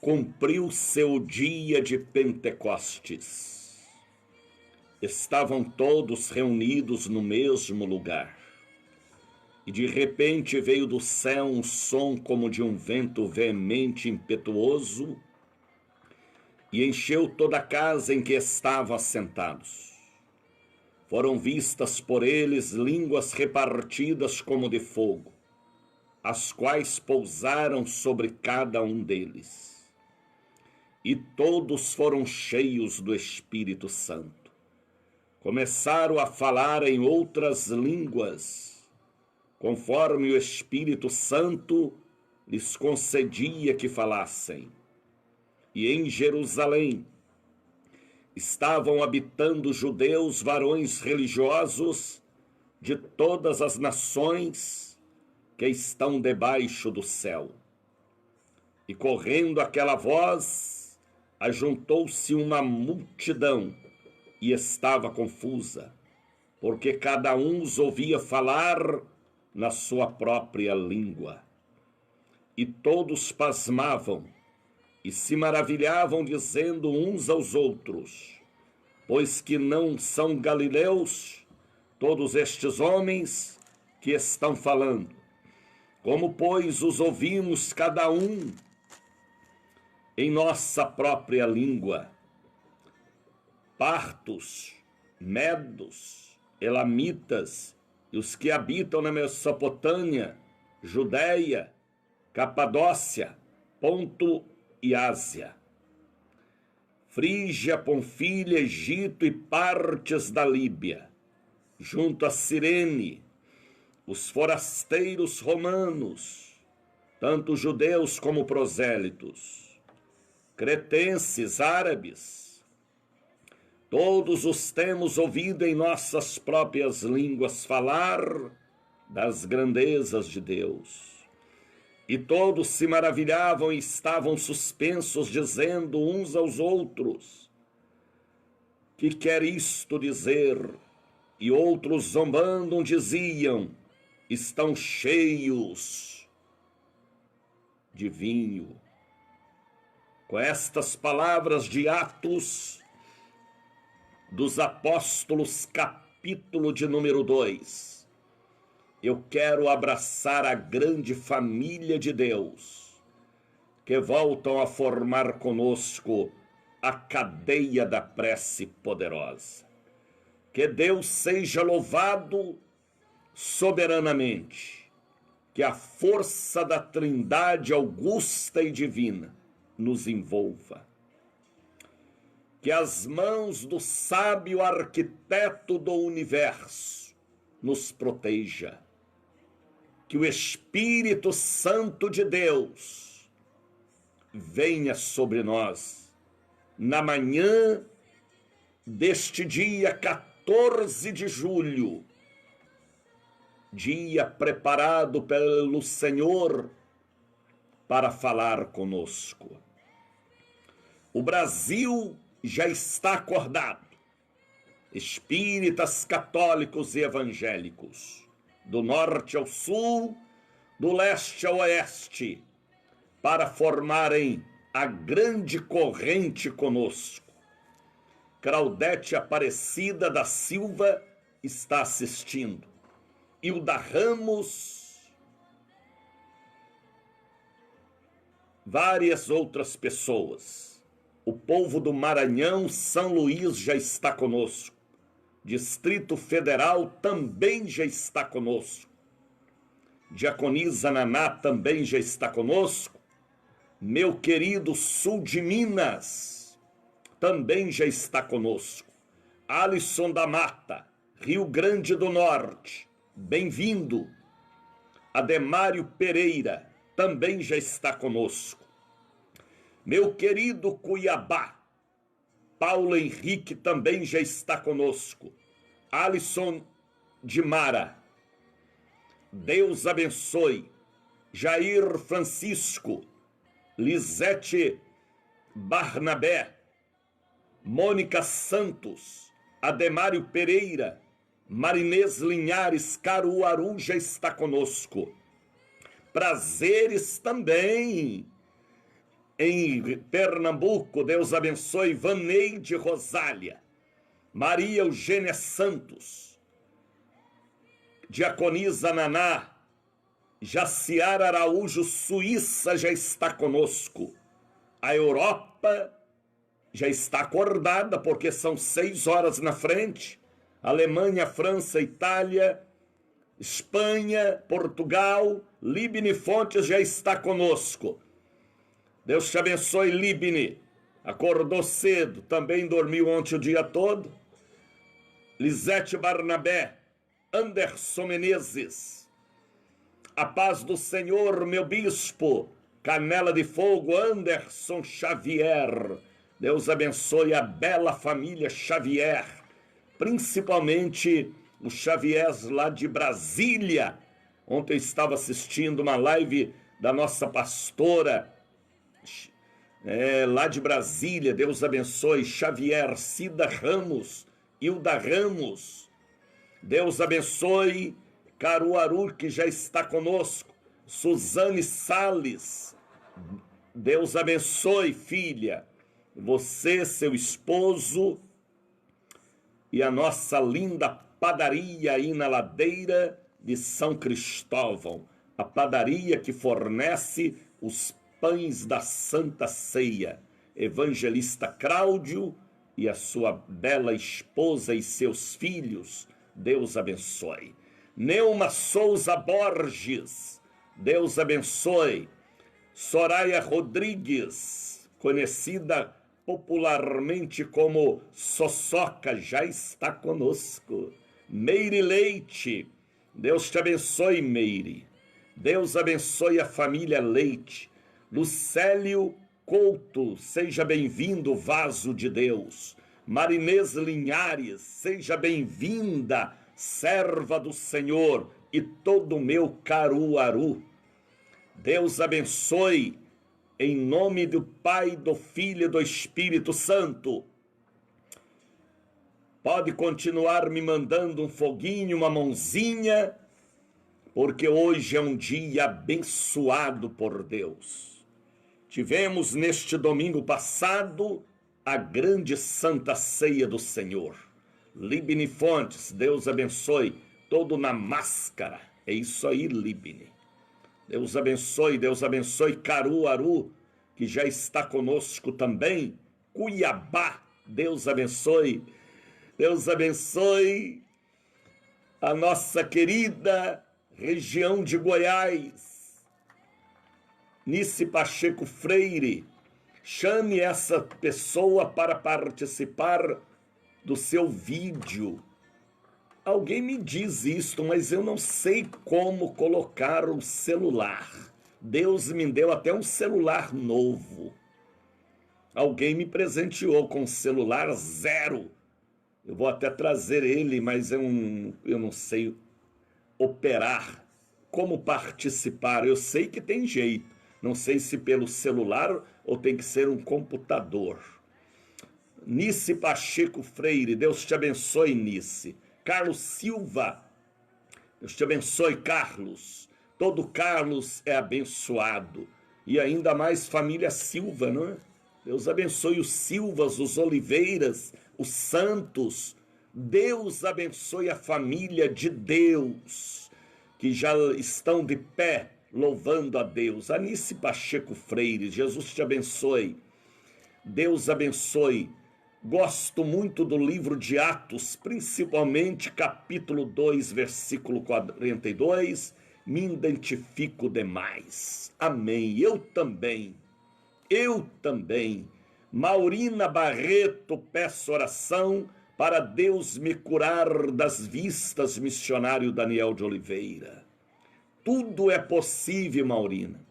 cumpriu-se o dia de Pentecostes. Estavam todos reunidos no mesmo lugar. E de repente veio do céu um som como de um vento veemente e impetuoso, e encheu toda a casa em que estavam assentados. Foram vistas por eles línguas repartidas como de fogo, as quais pousaram sobre cada um deles. E todos foram cheios do Espírito Santo. Começaram a falar em outras línguas, conforme o Espírito Santo lhes concedia que falassem. E em Jerusalém estavam habitando judeus, varões religiosos de todas as nações que estão debaixo do céu. E correndo aquela voz, ajuntou-se uma multidão e estava confusa, porque cada um os ouvia falar na sua própria língua. E todos pasmavam e se maravilhavam, dizendo uns aos outros: pois que não são galileus todos estes homens que estão falando? Como, pois, os ouvimos cada um em nossa própria língua? Partos, medos, elamitas e os que habitam na Mesopotâmia, Judeia, Capadócia, Ponto e Ásia, Frígia, Panfilha, Egito e partes da Líbia, junto a Cirene, os forasteiros romanos, tanto judeus como prosélitos, cretenses, árabes, todos os temos ouvido em nossas próprias línguas falar das grandezas de Deus. E todos se maravilhavam e estavam suspensos, dizendo uns aos outros: que quer isto dizer? E outros, zombando, diziam: estão cheios de vinho. Com estas palavras de Atos dos Apóstolos, capítulo de número 2, eu quero abraçar a grande família de Deus, que voltam a formar conosco a cadeia da prece poderosa. Que Deus seja louvado soberanamente, que a força da Trindade augusta e divina nos envolva, que as mãos do sábio arquiteto do universo nos proteja, que o Espírito Santo de Deus venha sobre nós na manhã deste dia 14 de julho, dia preparado pelo Senhor para falar conosco. O Brasil já está acordado, espíritas, católicos e evangélicos, do norte ao sul, do leste ao oeste, para formarem a grande corrente conosco. Claudete Aparecida da Silva está assistindo, Hilda Ramos, várias outras pessoas. O povo do Maranhão, São Luís já está conosco. Distrito Federal também já está conosco. Diaconisa Naná também já está conosco. Meu querido sul de Minas também já está conosco. Alisson da Mata, Rio Grande do Norte, bem-vindo. Ademário Pereira também já está conosco. Meu querido Cuiabá, Paulo Henrique também já está conosco. Alisson de Mara, Deus abençoe. Jair Francisco, Lisete Barnabé, Mônica Santos, Ademário Pereira, Marinês Linhares, Caruaru já está conosco. Prazeres também. em Pernambuco, Deus abençoe Vaneide Rosália, Maria Eugênia Santos, Diaconisa Naná, Jaciara Araújo, Suíça, já está conosco. A Europa já está acordada, porque são 6 horas na frente. Alemanha, França, Itália, Espanha, Portugal, Libni Fontes já está conosco. Deus te abençoe, Libni. Acordou cedo, também dormiu ontem o dia todo. Lisete Barnabé, Anderson Menezes. A paz do Senhor, meu bispo. Canela de Fogo, Anderson Xavier. Deus abençoe a bela família Xavier, principalmente o Xavier lá de Brasília. Ontem eu estava assistindo uma live da nossa pastora lá de Brasília. Deus abençoe Xavier, Cida Ramos, Hilda Ramos. Deus abençoe Caruaru, que já está conosco. Suzane Salles. Deus abençoe, filha, você, seu esposo e a nossa linda padaria aí na ladeira de São Cristóvão. A padaria que fornece os pães da Santa Ceia. Evangelista Cláudio e a sua bela esposa e seus filhos. Deus abençoe. Neuma Souza Borges. Deus abençoe. Soraya Rodrigues, conhecida popularmente como Soçoca, já está conosco. Meire Leite, Deus te abençoe, Meire. Deus abençoe a família Leite. Lucélio Couto, seja bem-vindo, vaso de Deus. Marinês Linhares, seja bem-vinda, serva do Senhor, e todo o meu Caruaru. Deus abençoe, em nome do Pai, do Filho e do Espírito Santo. Pode continuar me mandando um foguinho, uma mãozinha, porque hoje é um dia abençoado por Deus. Tivemos neste domingo passado a grande Santa Ceia do Senhor. Libni Fontes, Deus abençoe, todo na máscara. É isso aí, Libni. Deus abençoe Caruaru, que já está conosco também. Cuiabá, Deus abençoe a nossa querida região de Goiás. Nice Pacheco Freire, chame essa pessoa para participar do seu vídeo. Alguém me diz isto, mas eu não sei como colocar o celular. Deus me deu até um celular novo. Alguém me presenteou com um celular 0. Eu vou até trazer ele, mas eu não sei operar. Como participar? Eu sei que tem jeito. Não sei se pelo celular ou tem que ser um computador. Nice Pacheco Freire, Deus te abençoe, Nice. Carlos Silva, Deus te abençoe, Carlos. Todo Carlos é abençoado. E ainda mais família Silva, não é? Deus abençoe os Silvas, os Oliveiras, os Santos. Deus abençoe a família de Deus, que já estão de pé louvando a Deus. Anice Pacheco Freire, Jesus te abençoe. Deus abençoe. Gosto muito do livro de Atos, principalmente capítulo 2, versículo 42. Me identifico demais. Amém. Eu também. Maurina Barreto, peço oração para Deus me curar das vistas, missionário Daniel de Oliveira. Tudo é possível, Maurina,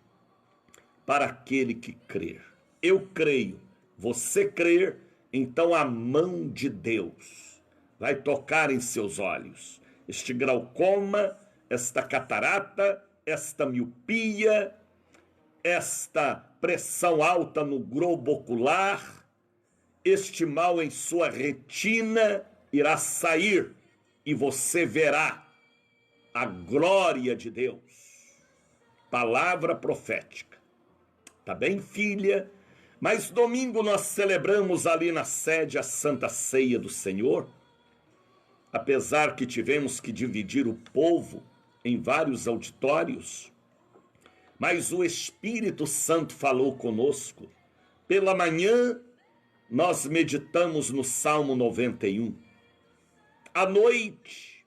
para aquele que crer. Eu creio. Você crer, então a mão de Deus vai tocar em seus olhos. Este glaucoma, esta catarata, esta miopia, esta pressão alta no globo ocular, este mal em sua retina irá sair e você verá a glória de Deus. Palavra profética. Tá bem, filha? Mas domingo nós celebramos ali na sede a Santa Ceia do Senhor, apesar que tivemos que dividir o povo em vários auditórios, mas o Espírito Santo falou conosco. Pela manhã, nós meditamos no Salmo 91. À noite,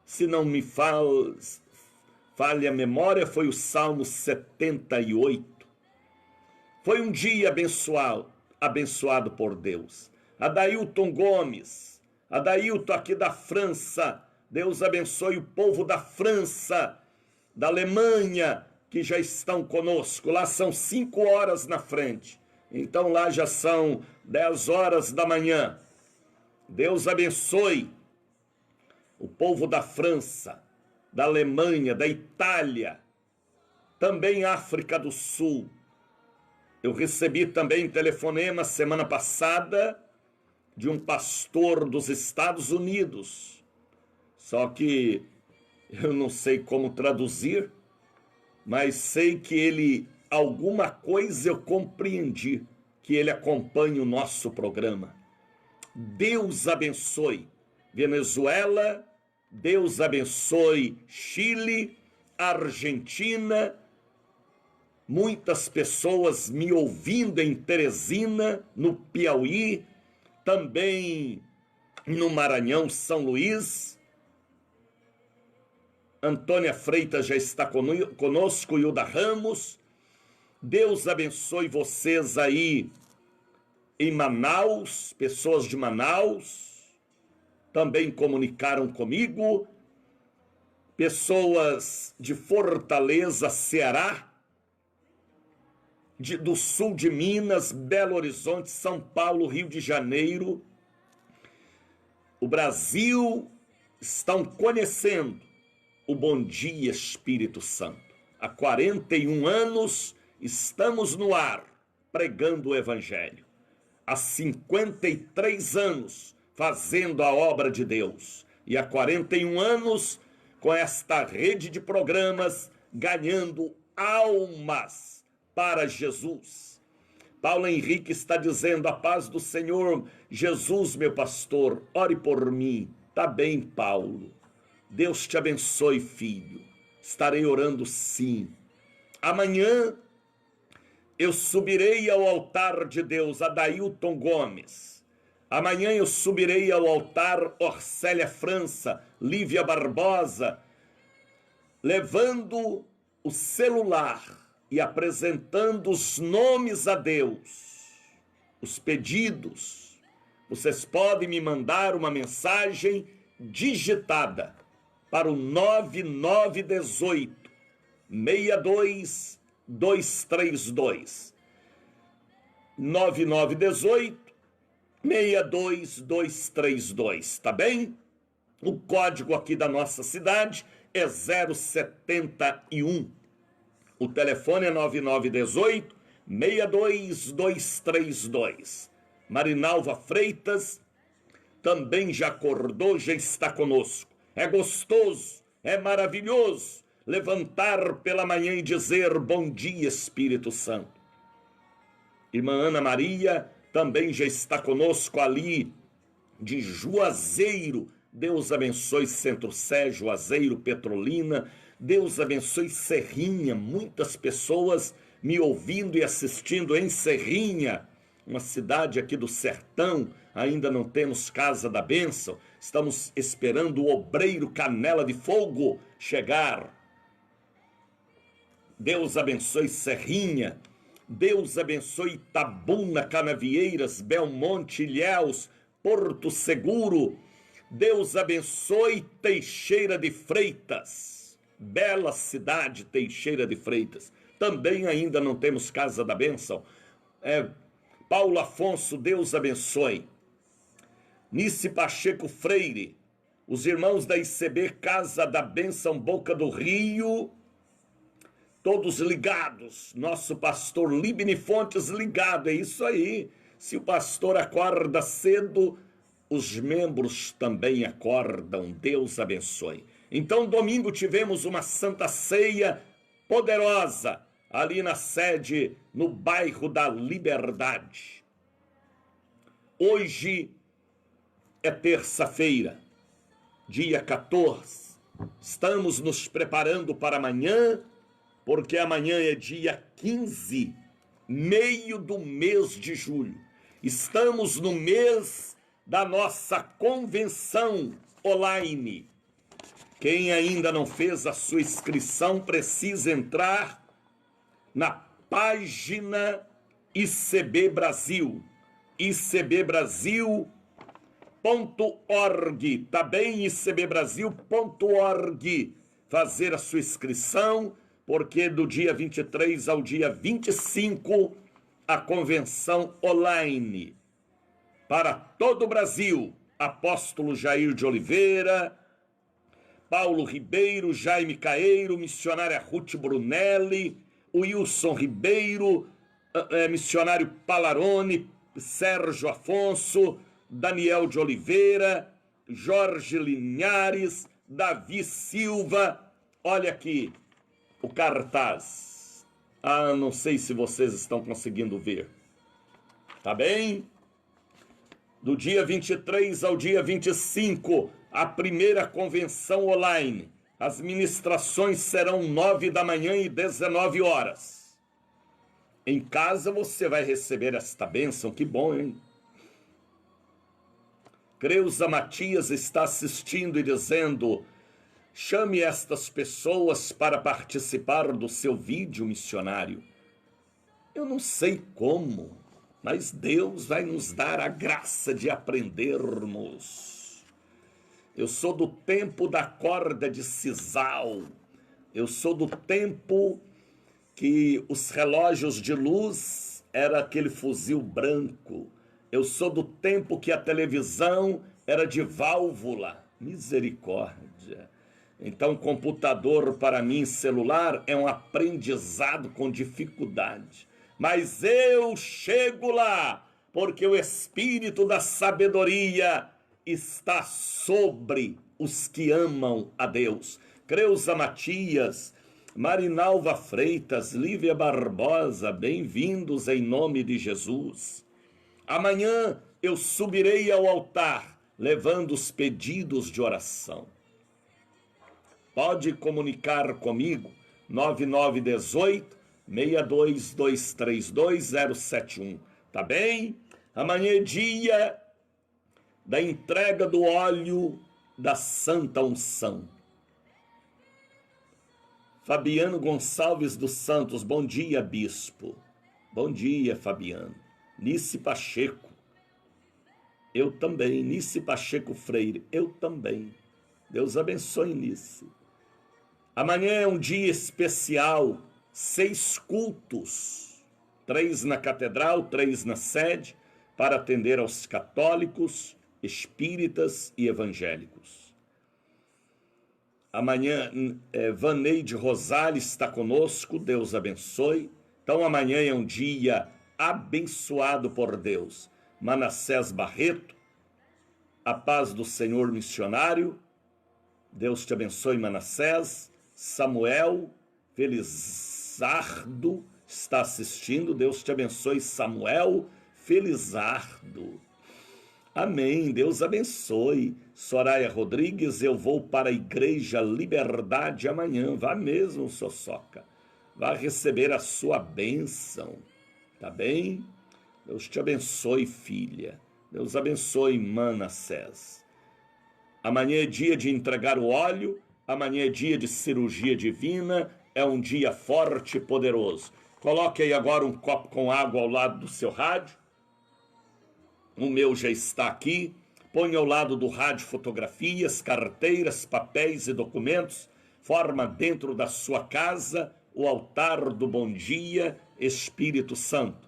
se não me falha a memória, foi o Salmo 78. Foi um dia abençoado por Deus. Adailton Gomes, Adailton aqui da França, Deus abençoe o povo da França, da Alemanha, que já estão conosco. Lá são 5 horas na frente, então lá já são 10 horas da manhã. Deus abençoe o povo da França, da Alemanha, da Itália, também África do Sul. Eu recebi também telefonema semana passada de um pastor dos Estados Unidos. Só que eu não sei como traduzir, mas sei que alguma coisa eu compreendi, que ele acompanha o nosso programa. Deus abençoe Venezuela, Deus abençoe Chile, Argentina, muitas pessoas me ouvindo em Teresina, no Piauí, também no Maranhão, São Luís. Antônia Freitas já está conosco, Hilda Ramos. Deus abençoe vocês aí em Manaus, pessoas de Manaus também comunicaram comigo, pessoas de Fortaleza, Ceará, do sul de Minas, Belo Horizonte, São Paulo, Rio de Janeiro, o Brasil, estão conhecendo o Bom Dia Espírito Santo. Há 41 anos estamos no ar pregando o Evangelho. Há 53 anos fazendo a obra de Deus. E há 41 anos com esta rede de programas ganhando almas para Jesus. Paulo Henrique está dizendo: a paz do Senhor, Jesus, meu pastor, ore por mim. Tá bem, Paulo. Deus te abençoe, filho. Estarei orando sim. Amanhã eu subirei ao altar de Deus, Adailton Gomes. Amanhã eu subirei ao altar Orcélia França, Lívia Barbosa, levando o celular e apresentando os nomes a Deus, os pedidos. Vocês podem me mandar uma mensagem digitada para o 9918 62232. 9918 62232, tá bem? O código aqui da nossa cidade é 071. O telefone é 9918 62232. Marinalva Freitas também já acordou, já está conosco. É gostoso, é maravilhoso levantar pela manhã e dizer: bom dia, Espírito Santo. Irmã Ana Maria também já está conosco ali de Juazeiro. Deus abençoe Centro-Sé, Juazeiro, Petrolina. Deus abençoe Serrinha. Muitas pessoas me ouvindo e assistindo em Serrinha, uma cidade aqui do sertão. Ainda não temos Casa da Bênção. Estamos esperando o obreiro Canela de Fogo chegar. Deus abençoe Serrinha. Deus abençoe Itabuna, Canavieiras, Belmonte, Ilhéus, Porto Seguro. Deus abençoe Teixeira de Freitas. Bela cidade, Teixeira de Freitas. Também ainda não temos Casa da Bênção. Paulo Afonso, Deus abençoe. Nice Pacheco Freire. Os irmãos da ICB Casa da Bênção, Boca do Rio, todos ligados. Nosso pastor Libni Fontes ligado, é isso aí. Se o pastor acorda cedo, os membros também acordam. Deus abençoe. Então, domingo tivemos uma Santa Ceia poderosa, ali na sede, no bairro da Liberdade. Hoje é terça-feira, dia 14. Estamos nos preparando para amanhã, porque amanhã é dia 15, meio do mês de julho. Estamos no mês da nossa convenção online. Quem ainda não fez a sua inscrição precisa entrar na página ICB Brasil, icbbrasil.org, tá bem? icbbrasil.org, fazer a sua inscrição, porque do dia 23 ao dia 25, a convenção online para todo o Brasil. Apóstolo Jair de Oliveira, Paulo Ribeiro, Jaime Caeiro, missionária Ruth Brunelli, Wilson Ribeiro, missionário Palarone, Sérgio Afonso, Daniel de Oliveira, Jorge Linhares, Davi Silva. Olha aqui o cartaz. Não sei se vocês estão conseguindo ver. Tá bem? Do dia 23 ao dia 25, a primeira convenção online. As ministrações serão 9 da manhã e 19 horas. Em casa você vai receber esta bênção, que bom, hein? Creuza Matias está assistindo e dizendo: chame estas pessoas para participar do seu vídeo missionário. Eu não sei como, mas Deus vai nos dar a graça de aprendermos. Eu sou do tempo da corda de sisal. Eu sou do tempo que os relógios de luz era aquele fuzil branco. Eu sou do tempo que a televisão era de válvula. Misericórdia. Então, computador para mim, celular, é um aprendizado com dificuldade. Mas eu chego lá, porque o Espírito da sabedoria está sobre os que amam a Deus. Creuza Matias, Marinalva Freitas, Lívia Barbosa, bem-vindos em nome de Jesus. Amanhã eu subirei ao altar, levando os pedidos de oração. Pode comunicar comigo, 9918-62232-071, tá bem? Amanhã é dia da entrega do óleo da Santa Unção. Fabiano Gonçalves dos Santos, bom dia, bispo. Bom dia, Fabiano. Nice Pacheco, eu também. Nice Pacheco Freire, eu também. Deus abençoe, Nice. Amanhã é um dia especial, 6 cultos, 3 na catedral, 3 na sede, para atender aos católicos, espíritas e evangélicos. Amanhã, Vaneide Rosales está conosco, Deus abençoe. Então amanhã é um dia abençoado por Deus. Manassés Barreto, a paz do Senhor missionário, Deus te abençoe, Manassés. Samuel Felizardo está assistindo, Deus te abençoe, Samuel Felizardo. Amém, Deus abençoe. Soraya Rodrigues, eu vou para a Igreja Liberdade amanhã. Vá mesmo, Soçoca. Vá receber a sua bênção. Tá bem? Deus te abençoe, filha. Deus abençoe, Manassés. Amanhã é dia de entregar o óleo. Amanhã é dia de cirurgia divina. É um dia forte e poderoso. Coloque aí agora um copo com água ao lado do seu rádio. O meu já está aqui. Põe ao lado do rádio fotografias, carteiras, papéis e documentos. Forma dentro da sua casa o altar do bom dia, Espírito Santo.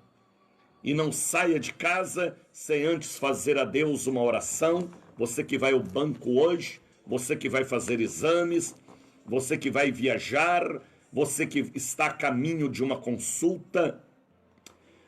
E não saia de casa sem antes fazer a Deus uma oração. Você que vai ao banco hoje, você que vai fazer exames, você que vai viajar, você que está a caminho de uma consulta,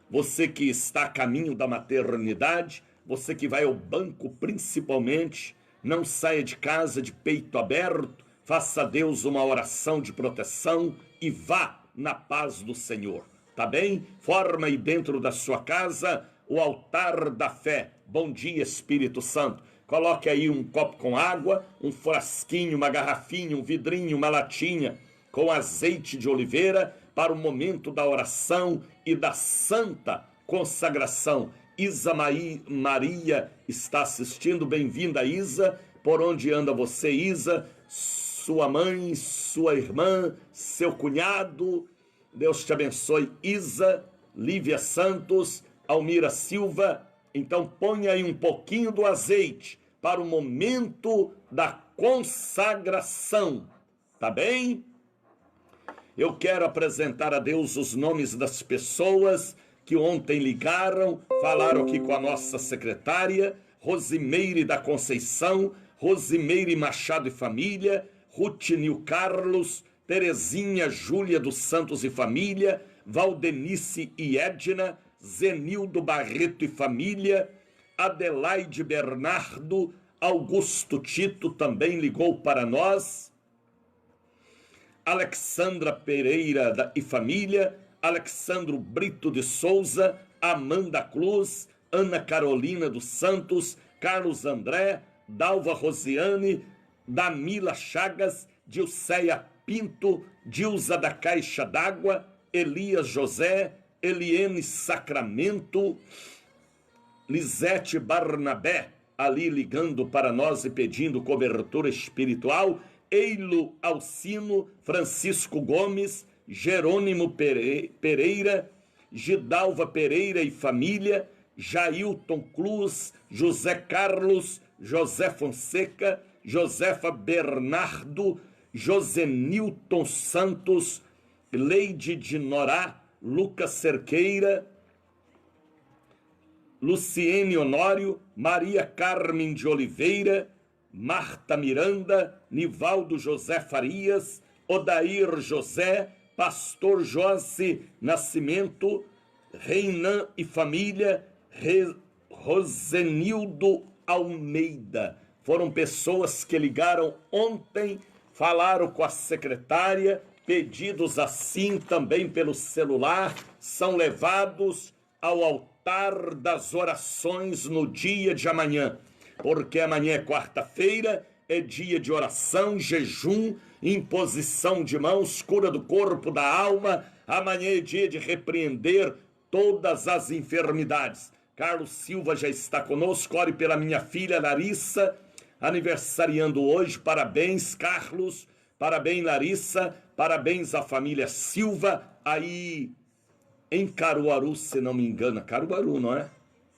você que está a caminho da maternidade, você que vai ao banco principalmente, não saia de casa de peito aberto, faça a Deus uma oração de proteção e vá na paz do Senhor. Tá bem? Forma aí dentro da sua casa o altar da fé. Bom dia, Espírito Santo. Coloque aí um copo com água, um frasquinho, uma garrafinha, um vidrinho, uma latinha com azeite de oliveira para o momento da oração e da santa consagração. Isa Maria está assistindo. Bem-vinda, Isa. Por onde anda você, Isa? Sua mãe, sua irmã, seu cunhado. Deus te abençoe, Isa, Lívia Santos, Almira Silva. Então ponha aí um pouquinho do azeite para o momento da consagração, tá bem? Eu quero apresentar a Deus os nomes das pessoas que ontem ligaram, falaram aqui com a nossa secretária, Rosimeire da Conceição, Rosimeire Machado e família, Rutinil Carlos, Terezinha Júlia dos Santos e família, Valdenice e Edna, Zenildo Barreto e família, Adelaide Bernardo, Augusto Tito também ligou para nós, Alexandra Pereira e família, Alexandro Brito de Souza, Amanda Cruz, Ana Carolina dos Santos, Carlos André, Dalva Rosiane, Damila Chagas, Dilceia Pinto, Dilza da Caixa d'Água, Elias José, Eliene Sacramento, Lisete Barnabé, ali ligando para nós e pedindo cobertura espiritual, Eilo Alcino, Francisco Gomes, Jerônimo Pereira, Gidalva Pereira e família, Jailton Cruz, José Carlos, José Fonseca, Josefa Bernardo, Josenilton Santos, Leide de Norá, Lucas Cerqueira, Luciene Honório, Maria Carmen de Oliveira, Marta Miranda, Nivaldo José Farias, Odair José, Pastor Josi Nascimento, Reinan e família, Rosenildo Almeida. Foram pessoas que ligaram ontem, falaram com a secretária, pedidos assim também pelo celular, são levados ao altar das orações no dia de amanhã, porque amanhã é quarta-feira, é dia de oração, jejum, imposição de mãos, cura do corpo, da alma. Amanhã é dia de repreender todas as enfermidades. Carlos Silva já está conosco, ore pela minha filha Larissa, aniversariando hoje. Parabéns, Carlos, parabéns, Larissa, parabéns à família Silva, aí em Caruaru, se não me engano, Caruaru, não é?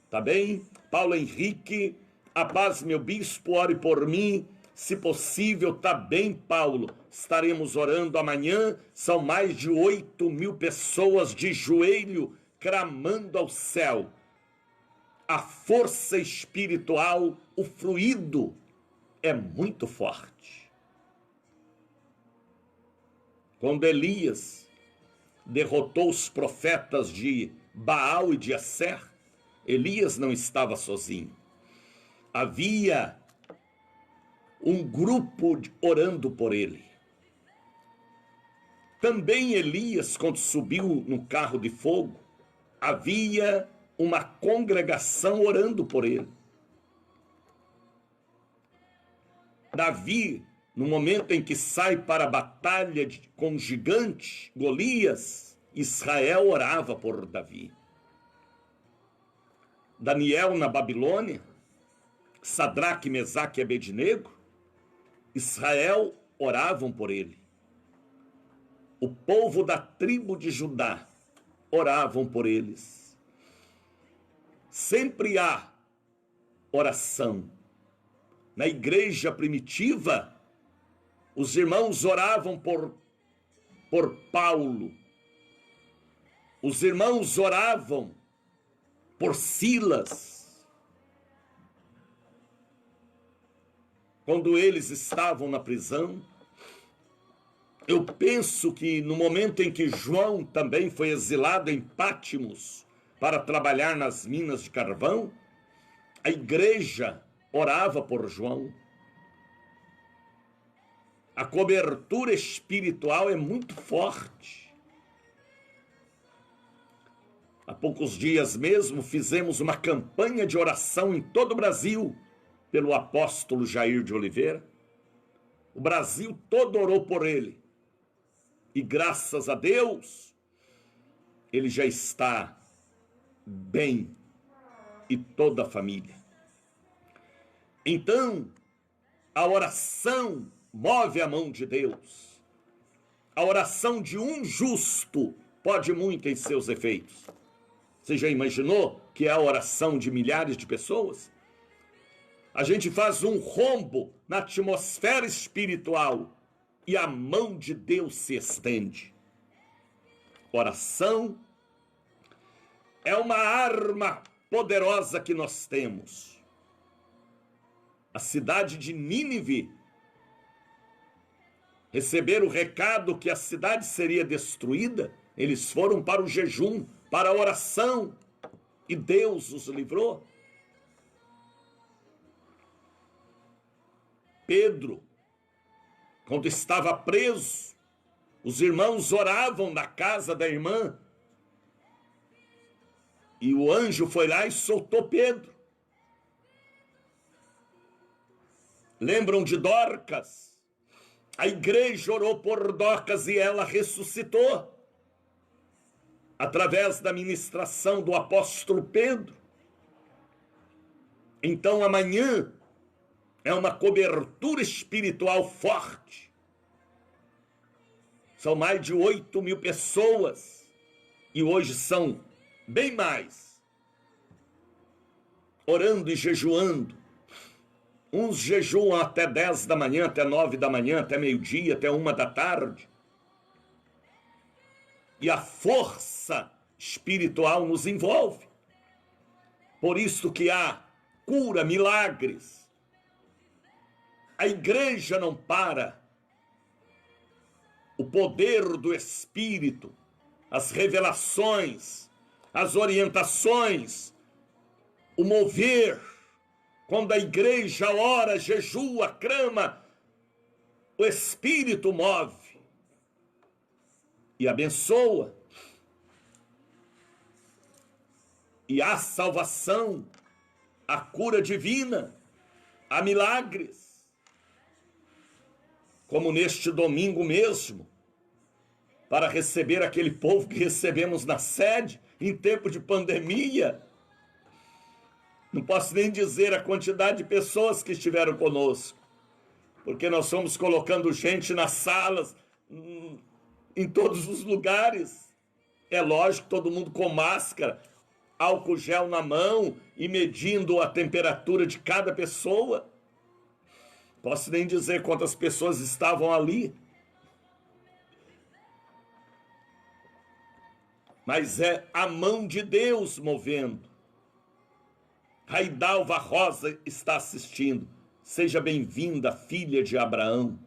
Tá bem? Paulo Henrique, a paz, meu bispo, ore por mim, se possível. Tá bem, Paulo, estaremos orando amanhã. São mais de 8.000 pessoas de joelho, clamando ao céu. A força espiritual, o fluido é muito forte. Quando Elias derrotou os profetas de Baal e de Asser, Elias não estava sozinho. Havia um grupo orando por ele. Também Elias, quando subiu no carro de fogo, havia uma congregação orando por ele. Davi, no momento em que sai para a batalha com o gigante Golias, Israel orava por Davi. Daniel na Babilônia, Sadraque, Mesaque e Abednego, Israel oravam por ele. O povo da tribo de Judá oravam por eles. Sempre há oração. Na igreja primitiva, os irmãos oravam por Paulo. Os irmãos oravam por Silas. Quando eles estavam na prisão, eu penso que no momento em que João também foi exilado em Pátimos para trabalhar nas minas de carvão, a igreja orava por João. A cobertura espiritual é muito forte. Há poucos dias mesmo fizemos uma campanha de oração em todo o Brasil pelo apóstolo Jair de Oliveira. O Brasil todo orou por ele. E graças a Deus, ele já está bem, e toda a família. Então, a oração move a mão de Deus. A oração de um justo pode muito em seus efeitos. Você já imaginou que é a oração de milhares de pessoas? A gente faz um rombo na atmosfera espiritual e a mão de Deus se estende. Oração é uma arma poderosa que nós temos. A cidade de Nínive receberam o recado que a cidade seria destruída. Eles foram para o jejum, para a oração, e Deus os livrou. Pedro, quando estava preso, os irmãos oravam na casa da irmã, e o anjo foi lá e soltou Pedro. Lembram de Dorcas? A igreja orou por Dorcas e ela ressuscitou através da ministração do apóstolo Pedro. Então amanhã é uma cobertura espiritual forte. São mais de 8.000 pessoas e hoje são bem mais, orando e jejuando. Uns jejuam até 10 da manhã, até 9 da manhã, até meio-dia, até 1 da tarde. E a força espiritual nos envolve. Por isso que há cura, milagres. A igreja não para. O poder do Espírito, as revelações, as orientações, o mover. Quando a igreja ora, jejua, clama, o Espírito move e abençoa. E há salvação, há cura divina, há milagres. Como neste domingo mesmo, para receber aquele povo que recebemos na sede, em tempo de pandemia. Não posso nem dizer a quantidade de pessoas que estiveram conosco, porque nós fomos colocando gente nas salas, em todos os lugares. É lógico, todo mundo com máscara, álcool gel na mão e medindo a temperatura de cada pessoa. Posso nem dizer quantas pessoas estavam ali. Mas é a mão de Deus movendo. Raidalva Rosa está assistindo. Seja bem-vinda, filha de Abraão.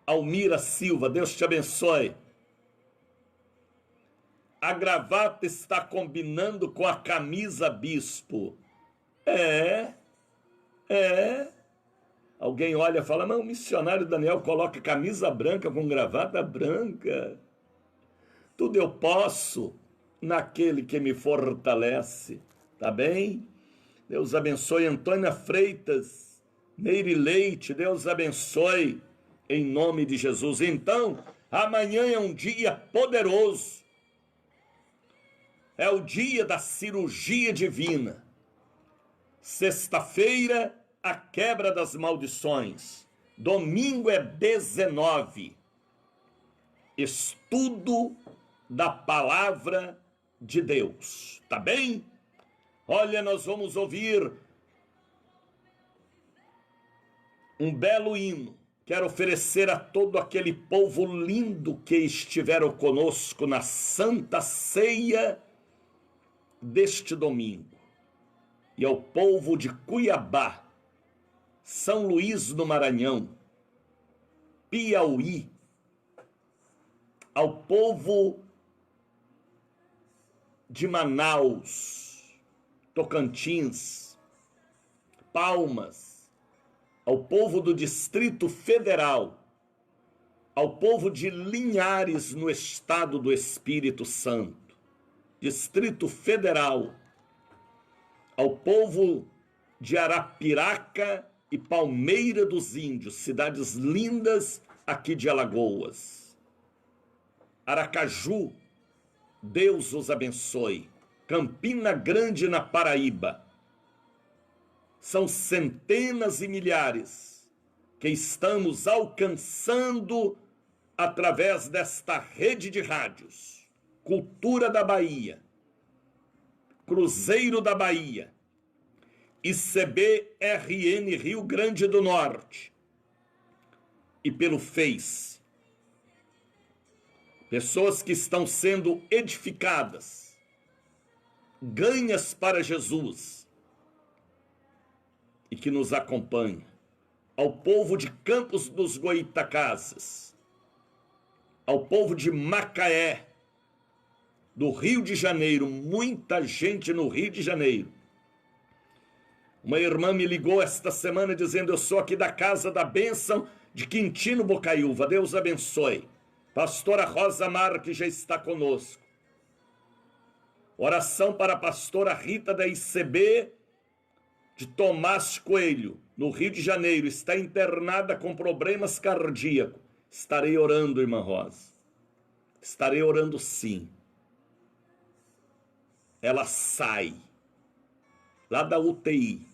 Almira Silva, Deus te abençoe. A gravata está combinando com a camisa bispo. É. Alguém olha e fala, mas o missionário Daniel coloca camisa branca com gravata branca. Tudo eu posso naquele que me fortalece. Tá bem? Deus abençoe. Antônia Freitas, Meire Leite, Deus abençoe, em nome de Jesus. Então, amanhã é um dia poderoso. É o dia da cirurgia divina. Sexta-feira, a quebra das maldições. Domingo é 19. Estudo da palavra de Deus. Tá bem? Olha, nós vamos ouvir um belo hino. Quero oferecer a todo aquele povo lindo que estiveram conosco na Santa Ceia deste domingo. E ao povo de Cuiabá, São Luís do Maranhão, Piauí, ao povo de Manaus, Tocantins, Palmas, ao povo do Distrito Federal, ao povo de Linhares, no estado do Espírito Santo, Distrito Federal, ao povo de Arapiraca e Palmeira dos Índios, cidades lindas aqui de Alagoas. Aracaju, Deus os abençoe. Campina Grande, na Paraíba. São centenas e milhares que estamos alcançando através desta rede de rádios. Cultura da Bahia, Cruzeiro da Bahia, ICB-RN Rio Grande do Norte e pelo Face. Pessoas que estão sendo edificadas, ganhas para Jesus e que nos acompanha. Ao povo de Campos dos Goitacazes, ao povo de Macaé, do Rio de Janeiro, muita gente no Rio de Janeiro. Uma irmã me ligou esta semana dizendo: eu sou aqui da Casa da Bênção de Quintino Bocaiúva, Deus abençoe. Pastora Rosa Marques já está conosco. Oração para a pastora Rita da ICB de Tomás Coelho, no Rio de Janeiro, está internada com problemas cardíacos. Estarei orando, irmã Rosa. Estarei orando sim. Ela sai lá da UTI,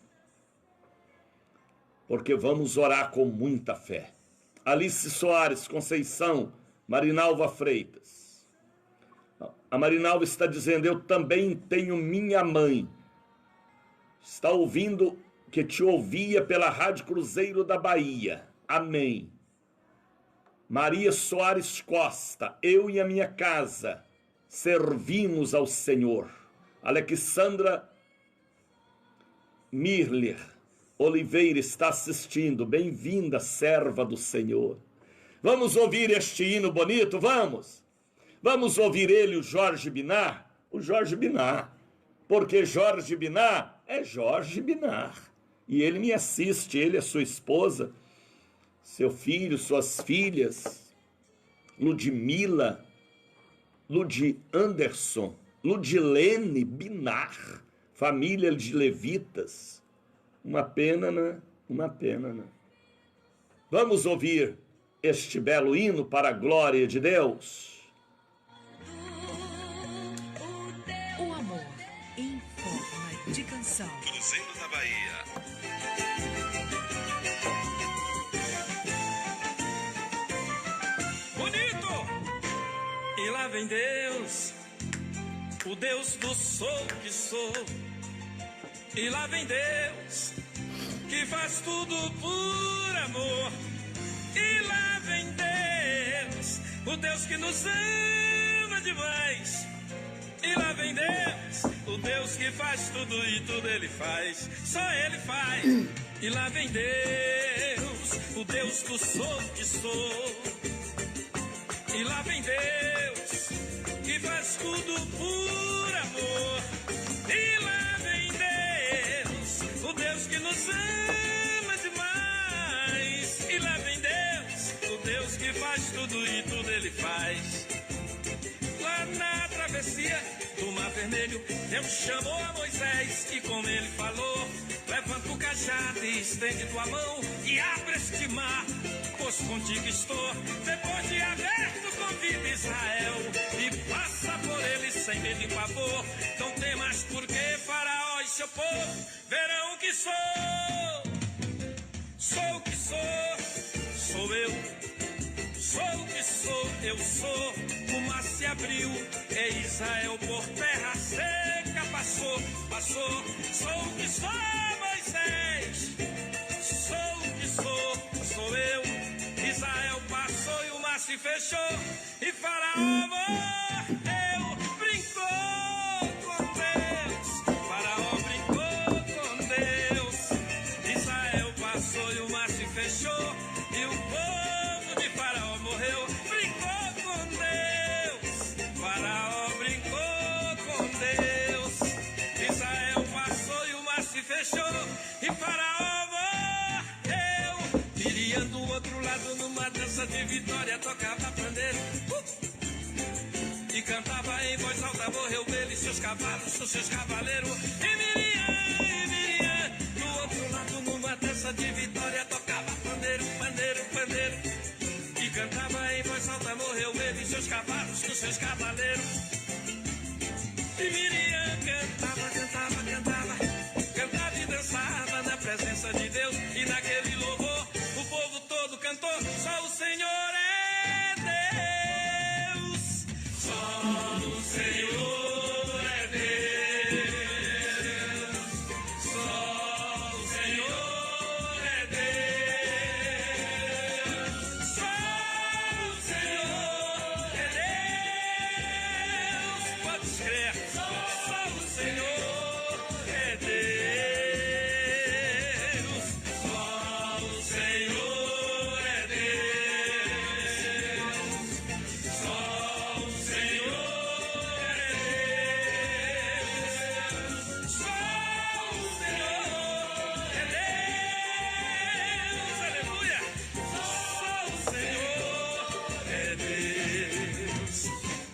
porque vamos orar com muita fé. Alice Soares, Conceição, Marinalva Freitas. A Marinalva está dizendo: eu também tenho minha mãe. Está ouvindo, que te ouvia pela Rádio Cruzeiro da Bahia. Amém. Maria Soares Costa, eu e a minha casa servimos ao Senhor. Alexandra Mirler Oliveira está assistindo. Bem-vinda, serva do Senhor. Vamos ouvir este hino bonito? Vamos! Vamos ouvir ele, o Jorge Binar? O Jorge Binar. Porque Jorge Binar é Jorge Binar. E ele me assiste, ele, a sua esposa, seu filho, suas filhas, Ludmila, Ludi Anderson, Ludilene Binar, família de levitas. Uma pena, né? Uma pena, né? Vamos ouvir este belo hino para a glória de Deus. O amor em forma de canção. Cruzeiro da Bahia. Bonito! E lá vem Deus, o Deus do sou que sou. E lá vem Deus, que faz tudo por amor. E lá vem Deus, o Deus que nos ama demais. E lá vem Deus, o Deus que faz tudo e tudo Ele faz, só Ele faz. E lá vem Deus, o Deus do sou que sou. E lá vem Deus, que faz tudo por amor. E lá vem Deus, o Deus que nos ama demais. E lá vem Deus, o Deus que faz tudo e tudo Ele faz. Lá na travessia do Mar Vermelho, Deus chamou a Moisés e como Ele falou: levanta o cajado e estende tua mão e abre este mar, pois contigo estou. Depois de aberto, convida Israel e passa por ele sem medo e pavor. Não tem mais porque Faraó e seu povo verão que sou. Sou o que sou eu. Sou o que sou, eu sou. O mar se abriu e Israel por terra seca passou. Sou o que sou, Moisés. Sou o que sou eu. Israel passou e o mar se fechou. E Faraó morreu, brincou com Deus. Faraó brincou com Deus. Israel passou e o mar se fechou. E o povo de Faraó morreu, brincou com Deus. Faraó brincou com Deus. Israel passou e o mar se fechou. E Faraó morreu. Miriam do outro lado numa dança de vitória tocava pandeiro e cantava em voz alta: morreu ele, cavalos, com seus cavaleiros. E Miriam, do outro lado, numa dança de vitória, tocava pandeiro, pandeiro, pandeiro. E cantava em voz alta, morreu ele e seus cavalos, com seus cavaleiros. E Miriam cantava, cantava, cantava, cantava e dançava na presença de Deus. E naquele louvor o povo todo cantou, só o Senhor é Deus, só o Senhor é Deus, só o Senhor é Deus, só o Senhor é Deus, pode crer, só o Senhor é Deus, só o Senhor é Deus, só o Senhor é Deus, só o Senhor é Deus, aleluia, só o Senhor é Deus.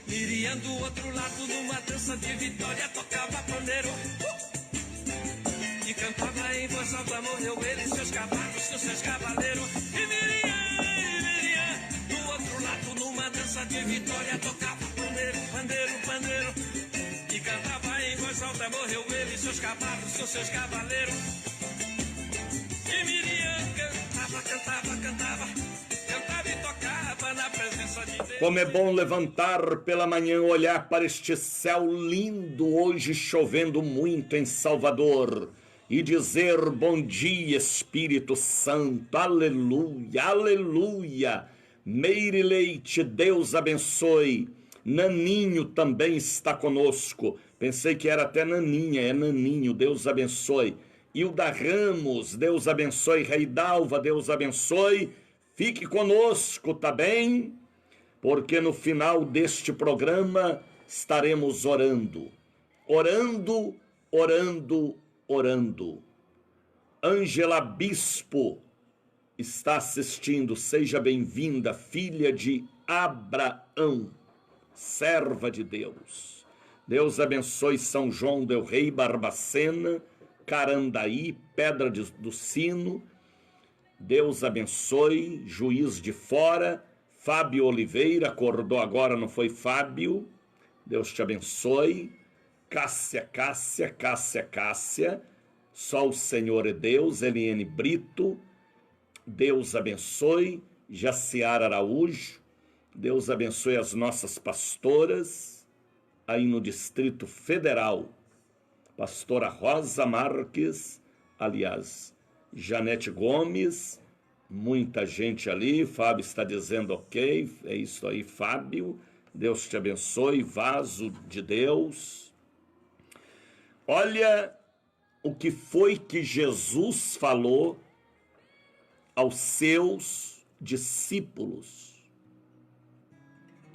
Miriam do outro lado, numa dança de vitória, tocava pandeiro e cantava em voz alta, morreu ele e seus cavalos, com seus cavaleiros. E Miriam, do outro lado, numa dança de vitória, tocava pandeiro, pandeiro, pandeiro. E cantava em voz alta, morreu ele e seus cavalos, com seus cavaleiros. E Miriam cantava, cantava, cantava, cantava e tocava na presença de Deus. Como é bom levantar pela manhã, olhar para este céu lindo, hoje chovendo muito em Salvador, e dizer bom dia, Espírito Santo, aleluia, aleluia. Meire Leite, Deus abençoe. Naninho também está conosco. Pensei que era até Naninha, é Naninho, Deus abençoe. Hilda Ramos, Deus abençoe. Reidalva, Deus abençoe. Fique conosco, tá bem? Porque no final deste programa estaremos orando. Orando, orando, orando. Ângela Bispo está assistindo. Seja bem-vinda, filha de Abraão, serva de Deus. Deus abençoe São João del Rei, Barbacena, Carandaí, Pedra do Sino. Deus abençoe Juiz de Fora. Fábio Oliveira, acordou agora, não foi Fábio? Deus te abençoe. Cássia, só o Senhor é Deus. Eliane Brito, Deus abençoe. Jaciara Araújo, Deus abençoe as nossas pastoras aí no Distrito Federal. Pastora Rosa Marques, aliás, Janete Gomes, muita gente ali. Fábio está dizendo ok, é isso aí, Fábio. Deus te abençoe, vaso de Deus. Olha o que foi que Jesus falou aos seus discípulos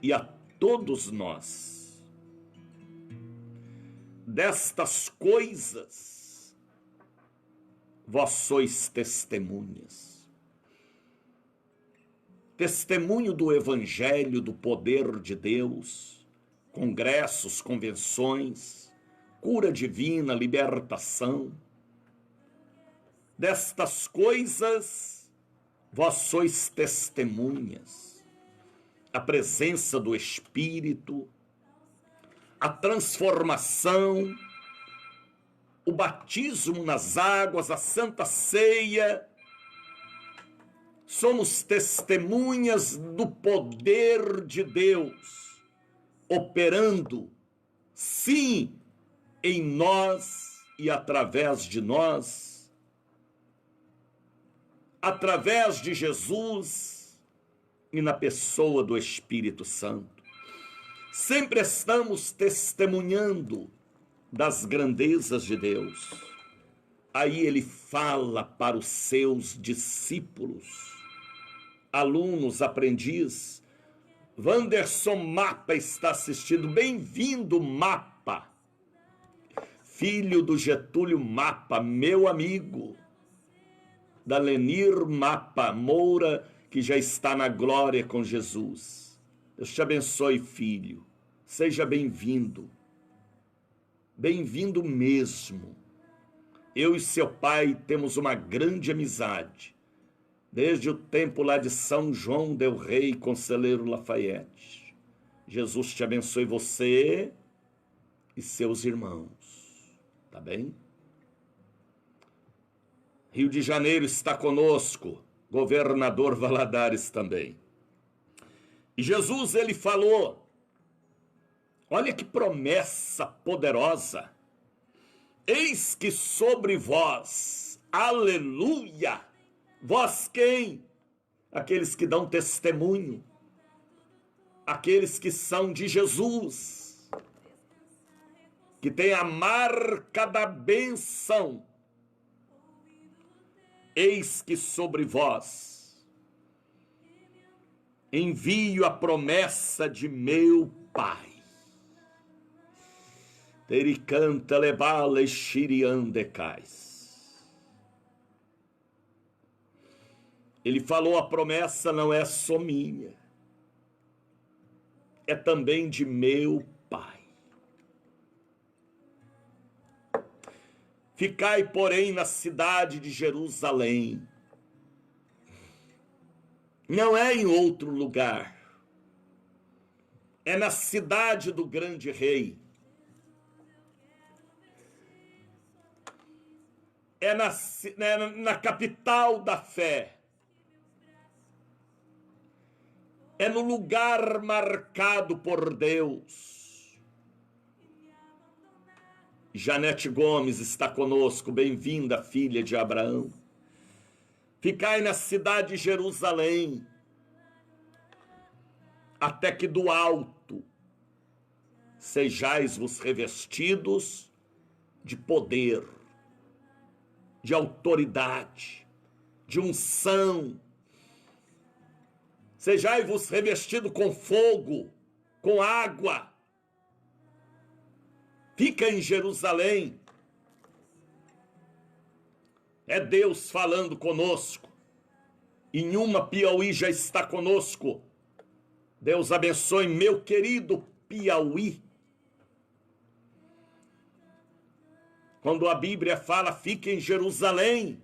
e a todos nós. Destas coisas vós sois testemunhas. Testemunho do Evangelho, do poder de Deus, congressos, convenções, cura divina, libertação. Destas coisas vós sois testemunhas. A presença do Espírito, a transformação, o batismo nas águas, a Santa Ceia. Somos testemunhas do poder de Deus, operando, sim, em nós e através de nós, através de Jesus e na pessoa do Espírito Santo. Sempre estamos testemunhando das grandezas de Deus. Aí ele fala para os seus discípulos, alunos, aprendiz. Wanderson Mapa está assistindo. Bem-vindo, Mapa. Filho do Getúlio Mapa, meu amigo. Da Lenir Mapa Moura, que já está na glória com Jesus. Deus te abençoe, filho. Seja bem-vindo. Bem-vindo mesmo. Eu e seu pai temos uma grande amizade, desde o tempo lá de São João del Rei, Conselheiro Lafayette. Jesus te abençoe, você e seus irmãos. Tá bem? Rio de Janeiro está conosco, governador Valadares também. E Jesus, ele falou, olha que promessa poderosa. Eis que sobre vós, aleluia, vós quem? Aqueles que dão testemunho, aqueles que são de Jesus, que tem a marca da bênção. Eis que sobre vós envio a promessa de meu Pai. Tericanta lebala xiriandecais. Ele falou, a promessa não é só minha, é também de meu Pai. Ficai, porém, na cidade de Jerusalém. Não é em outro lugar. É na cidade do grande rei. É na capital da fé. É no lugar marcado por Deus. Janete Gomes está conosco, bem-vinda, filha de Abraão. Ficai na cidade de Jerusalém, até que do alto sejais-vos revestidos de poder, de autoridade, de unção. Sejai-vos revestido com fogo, com água. Fica em Jerusalém. É Deus falando conosco. Inhuma, Piauí já está conosco. Deus abençoe meu querido Piauí. Quando a Bíblia fala, fique em Jerusalém.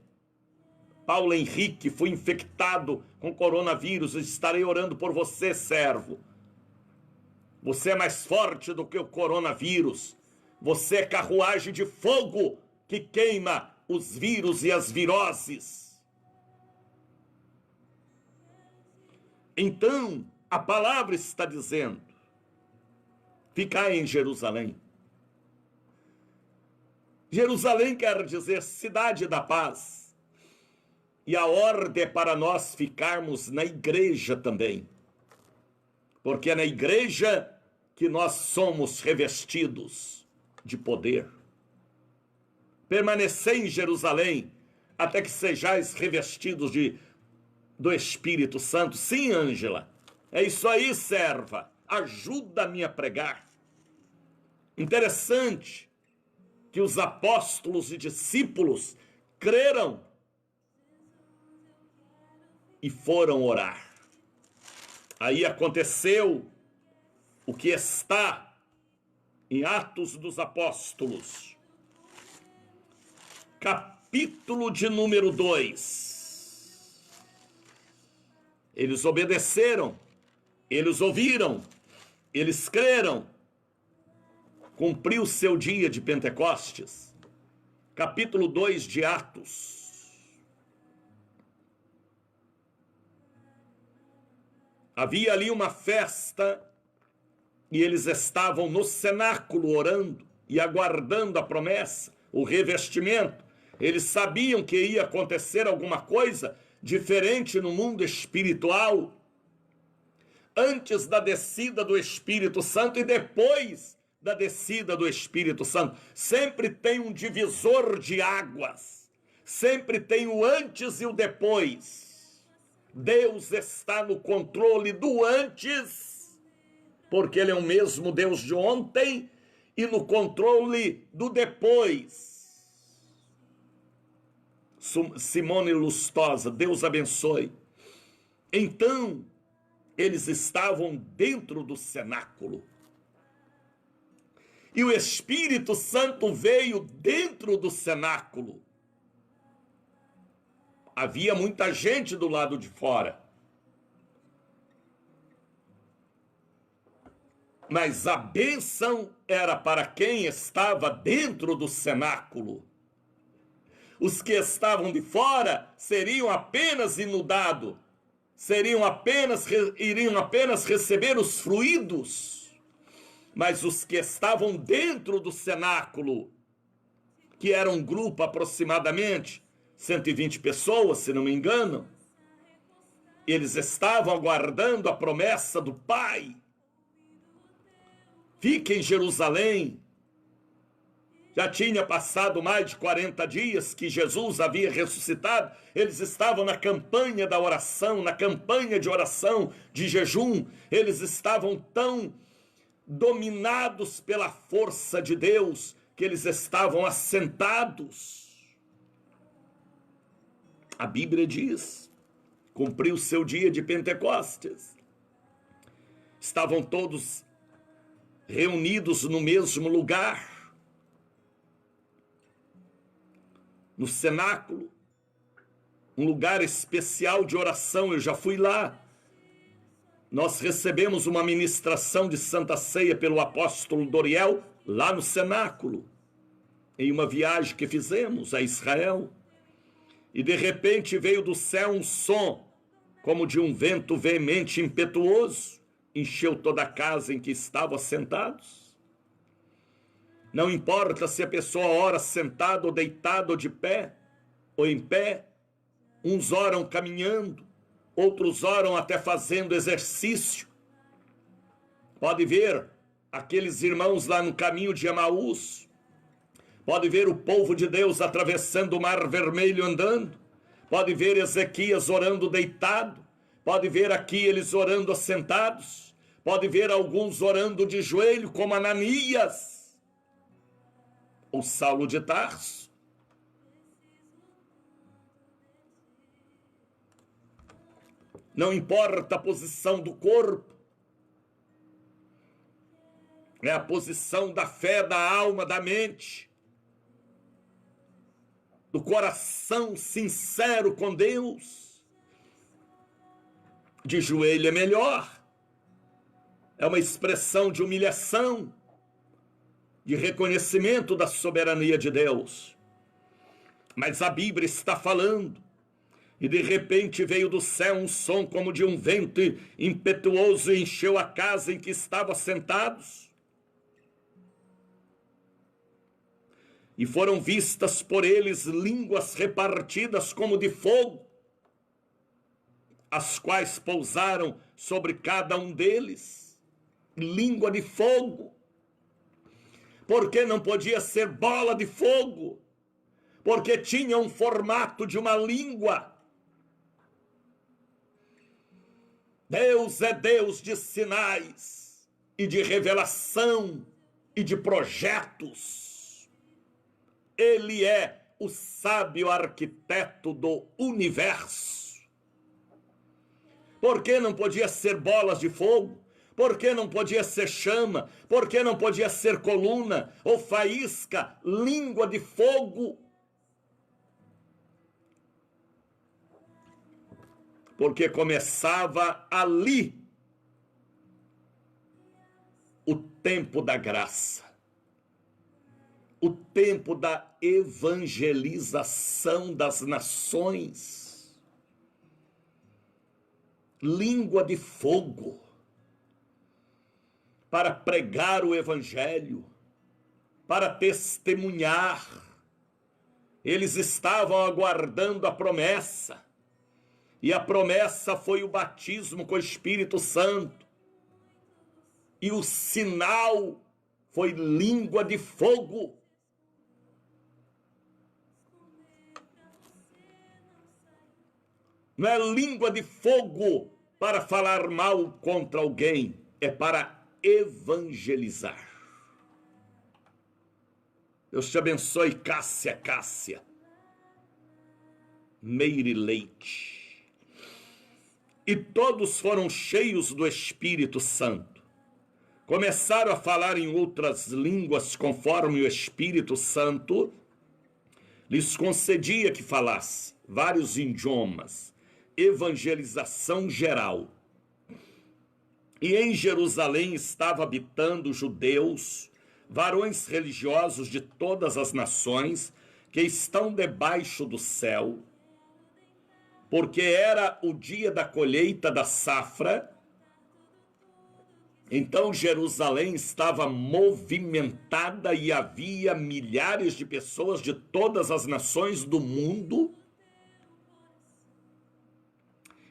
Paulo Henrique, fui infectado com coronavírus, estarei orando por você, servo. Você é mais forte do que o coronavírus. Você é carruagem de fogo que queima os vírus e as viroses. Então, a palavra está dizendo, ficai em Jerusalém. Jerusalém quer dizer cidade da paz. E a ordem é para nós ficarmos na igreja também. Porque é na igreja que nós somos revestidos de poder. Permanecei em Jerusalém até que sejais revestidos do Espírito Santo. Sim, Ângela, é isso aí, serva. Ajuda-me a pregar. Interessante que os apóstolos e discípulos creram e foram orar. Aí aconteceu o que está em Atos dos Apóstolos, capítulo de número 2. Eles obedeceram, eles ouviram, eles creram. Cumpriu o seu dia de Pentecostes. Capítulo 2 de Atos. Havia ali uma festa e eles estavam no cenáculo orando e aguardando a promessa, o revestimento. Eles sabiam que ia acontecer alguma coisa diferente no mundo espiritual, antes da descida do Espírito Santo e depois da descida do Espírito Santo. Sempre tem um divisor de águas, sempre tem o antes e o depois. Deus está no controle do antes, porque Ele é o mesmo Deus de ontem, e no controle do depois. Simone Lustosa, Deus abençoe. Então, eles estavam dentro do cenáculo. E o Espírito Santo veio dentro do cenáculo. Havia muita gente do lado de fora. Mas a bênção era para quem estava dentro do cenáculo. Os que estavam de fora seriam apenas inundados, iriam apenas receber os fluidos. Mas os que estavam dentro do cenáculo, que era um grupo aproximadamente 120 pessoas, se não me engano, eles estavam aguardando a promessa do Pai. Fique em Jerusalém. Já tinha passado mais de 40 dias que Jesus havia ressuscitado. Eles estavam na campanha da oração, na campanha de oração, de jejum. Eles estavam tão dominados pela força de Deus que eles estavam assentados. A Bíblia diz, cumpriu o seu dia de Pentecostes. Estavam todos reunidos no mesmo lugar, no cenáculo, um lugar especial de oração. Eu já fui lá. Nós recebemos uma ministração de Santa Ceia pelo apóstolo Doriel, lá no cenáculo, em uma viagem que fizemos a Israel. E de repente veio do céu um som, como de um vento veemente e impetuoso, encheu toda a casa em que estavam assentados. Não importa se a pessoa ora sentada ou deitada ou de pé, ou em pé, uns oram caminhando, outros oram até fazendo exercício. Pode ver aqueles irmãos lá no caminho de Emaús, pode ver o povo de Deus atravessando o Mar Vermelho andando, pode ver Ezequias orando deitado, pode ver aqui eles orando assentados, pode ver alguns orando de joelho, como Ananias, ou Saulo de Tarso. Não importa a posição do corpo, é a posição da fé, da alma, da mente, do coração sincero com Deus. De joelho é melhor, é uma expressão de humilhação, de reconhecimento da soberania de Deus. Mas a Bíblia está falando, e de repente veio do céu um som como de um vento impetuoso e encheu a casa em que estavam sentados. E foram vistas por eles línguas repartidas como de fogo, as quais pousaram sobre cada um deles. Língua de fogo. Porque não podia ser bola de fogo, porque tinha um formato de uma língua. Deus é Deus de sinais e de revelação e de projetos. Ele é o sábio arquiteto do universo. Por que não podia ser bolas de fogo? Por que não podia ser chama? Por que não podia ser coluna ou faísca, língua de fogo? Porque começava ali o tempo da graça, o tempo da evangelização das nações. Língua de fogo, para pregar o evangelho, para testemunhar. Eles estavam aguardando a promessa, e a promessa foi o batismo com o Espírito Santo, e o sinal foi língua de fogo. Não é língua de fogo para falar mal contra alguém, é para evangelizar. Deus te abençoe, Cássia, Meire Leite. E todos foram cheios do Espírito Santo, começaram a falar em outras línguas conforme o Espírito Santo lhes concedia que falasse vários idiomas, evangelização geral. E em Jerusalém estava habitando judeus, varões religiosos de todas as nações que estão debaixo do céu, porque era o dia da colheita da safra. Então Jerusalém estava movimentada e havia milhares de pessoas de todas as nações do mundo.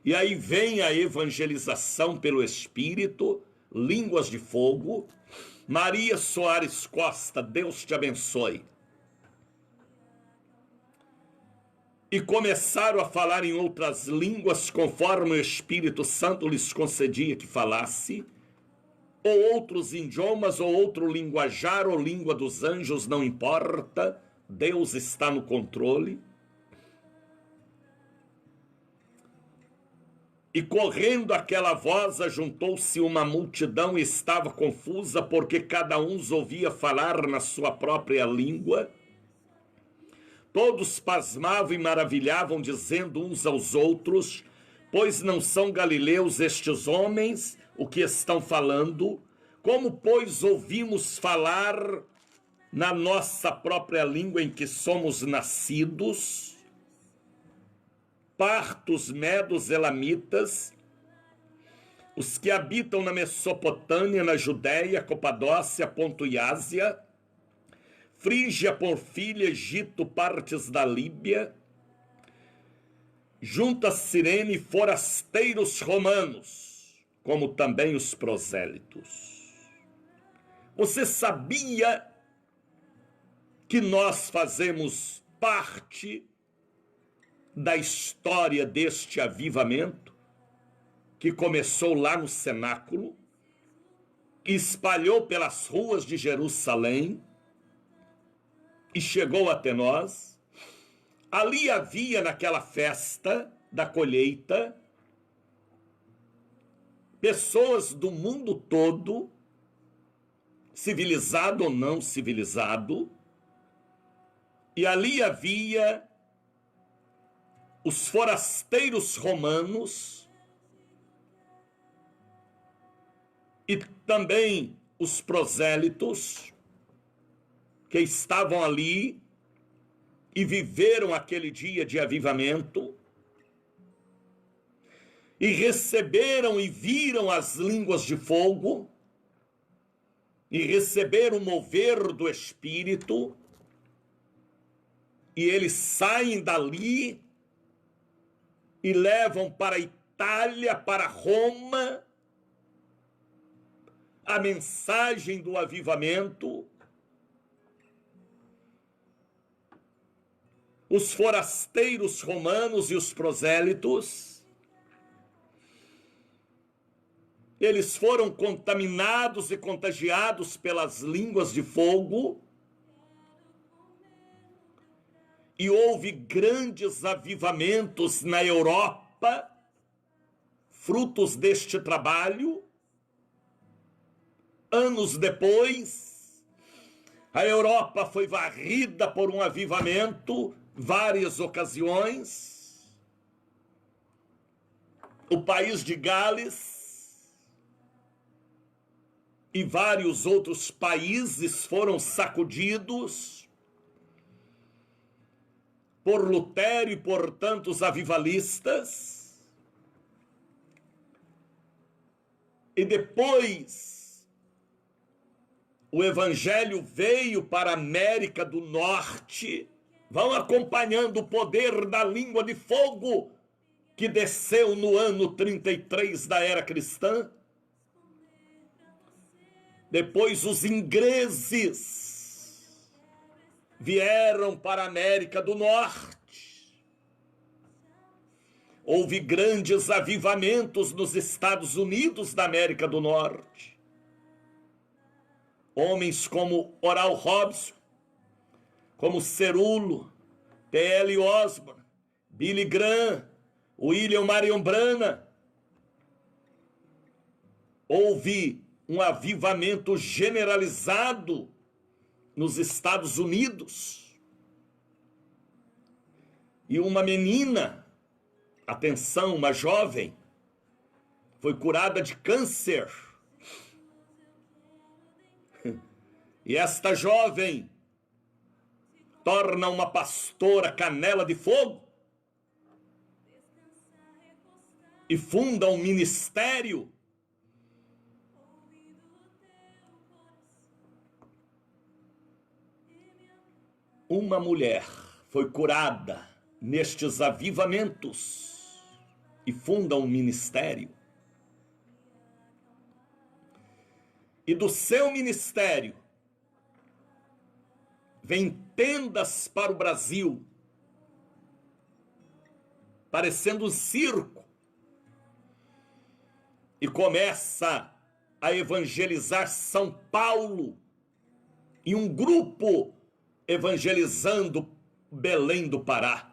E aí vem a evangelização pelo Espírito, línguas de fogo. Maria Soares Costa, Deus te abençoe. E começaram a falar em outras línguas conforme o Espírito Santo lhes concedia que falasse, ou outros idiomas, ou outro linguajar, ou língua dos anjos, não importa, Deus está no controle. E correndo aquela voz, ajuntou-se uma multidão e estava confusa, porque cada um os ouvia falar na sua própria língua. Todos pasmavam e maravilhavam, dizendo uns aos outros: pois não são galileus estes homens o que estão falando? Como, pois, ouvimos falar na nossa própria língua em que somos nascidos? Partos, medos, elamitas, os que habitam na Mesopotâmia, na Judéia, Capadócia, Ponto e Ásia, Frígia, Panfilha, Egito, partes da Líbia, junto a Cirene, forasteiros romanos, como também os prosélitos. Você sabia que nós fazemos parte da história deste avivamento, que começou lá no cenáculo, e espalhou pelas ruas de Jerusalém, e chegou até nós? Ali havia, naquela festa da colheita, pessoas do mundo todo, civilizado ou não civilizado, e ali havia os forasteiros romanos e também os prosélitos que estavam ali e viveram aquele dia de avivamento e receberam e viram as línguas de fogo e receberam o mover do Espírito, e eles saem dali e levam para a Itália, para Roma, a mensagem do avivamento. Os forasteiros romanos e os prosélitos, eles foram contaminados e contagiados pelas línguas de fogo, e houve grandes avivamentos na Europa, frutos deste trabalho. Anos depois, a Europa foi varrida por um avivamento, várias ocasiões. O país de Gales e vários outros países foram sacudidos por Lutero e por tantos avivalistas. E depois o evangelho veio para a América do Norte. Vão acompanhando o poder da língua de fogo que desceu no ano 33 da era cristã. Depois os ingleses vieram para a América do Norte. Houve grandes avivamentos nos Estados Unidos da América do Norte. Homens como Oral Robertson, como Cerulo, T.L. Osborne, Billy Graham, William Marion Branham. Houve um avivamento generalizado nos Estados Unidos. E uma menina, atenção, uma jovem, foi curada de câncer. E esta jovem torna uma pastora canela de fogo e funda um ministério. Uma mulher foi curada nestes avivamentos e funda um ministério. E do seu ministério vem tendas para o Brasil, parecendo um circo, e começa a evangelizar São Paulo, e um grupo evangelizando Belém do Pará.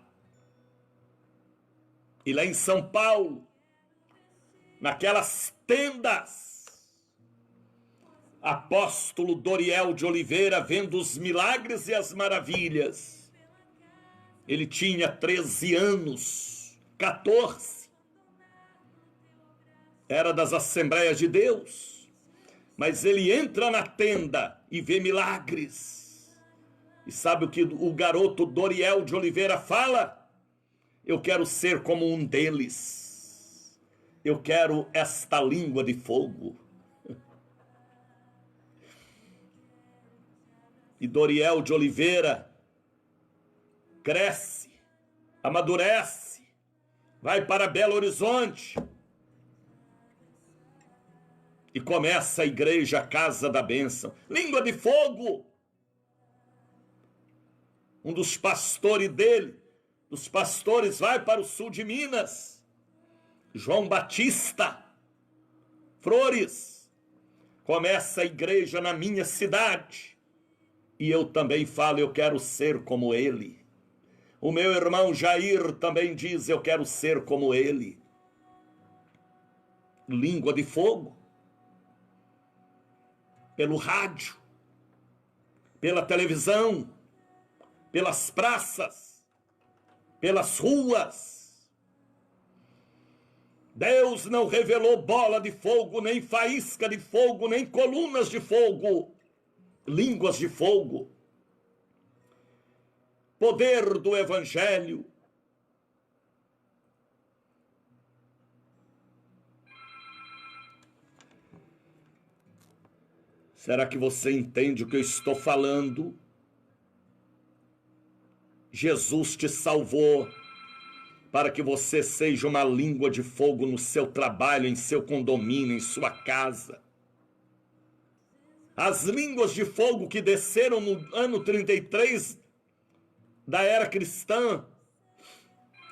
E lá em São Paulo, naquelas tendas, apóstolo Doriel de Oliveira, vendo os milagres e as maravilhas, ele tinha 13 anos, 14, era das Assembleias de Deus, mas ele entra na tenda e vê milagres. E sabe o que o garoto Doriel de Oliveira fala? Eu quero ser como um deles. Eu quero esta língua de fogo. E Doriel de Oliveira cresce, amadurece, vai para Belo Horizonte e começa a igreja Casa da Bênção. Língua de fogo. Um dos pastores dele, dos pastores, vai para o sul de Minas, João Batista Flores, começa a igreja na minha cidade. E eu também falo, eu quero ser como ele. O meu irmão Jair também diz, eu quero ser como ele. Língua de fogo. Pelo rádio, pela televisão, pelas praças, pelas ruas. Deus não revelou bola de fogo, nem faísca de fogo, nem colunas de fogo. Línguas de fogo, poder do Evangelho. Será que você entende o que eu estou falando? Jesus te salvou para que você seja uma língua de fogo no seu trabalho, em seu condomínio, em sua casa. As línguas de fogo que desceram no ano 33 da era cristã,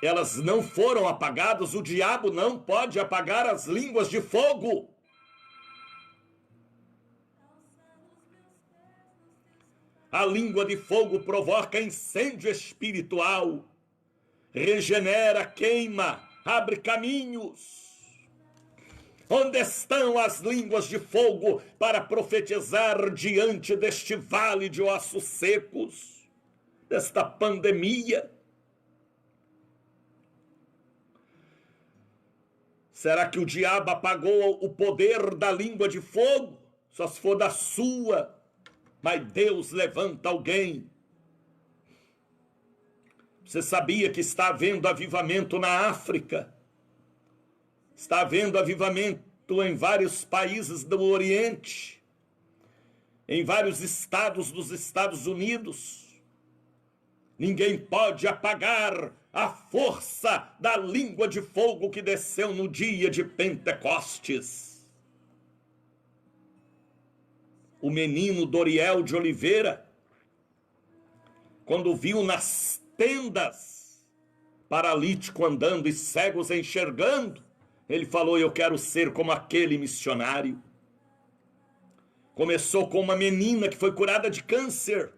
elas não foram apagadas. O diabo não pode apagar as línguas de fogo. A língua de fogo provoca incêndio espiritual, regenera, queima, abre caminhos. Onde estão as línguas de fogo para profetizar diante deste vale de ossos secos, desta pandemia? Será que o diabo apagou o poder da língua de fogo? Só se for da sua. Mas Deus levanta alguém. Você sabia que está havendo avivamento na África? Está havendo avivamento em vários países do Oriente, em vários estados dos Estados Unidos. Ninguém pode apagar a força da língua de fogo que desceu no dia de Pentecostes. O menino Doriel de Oliveira, quando viu nas tendas paralítico andando e cegos enxergando, ele falou, eu quero ser como aquele missionário. Começou com uma menina que foi curada de câncer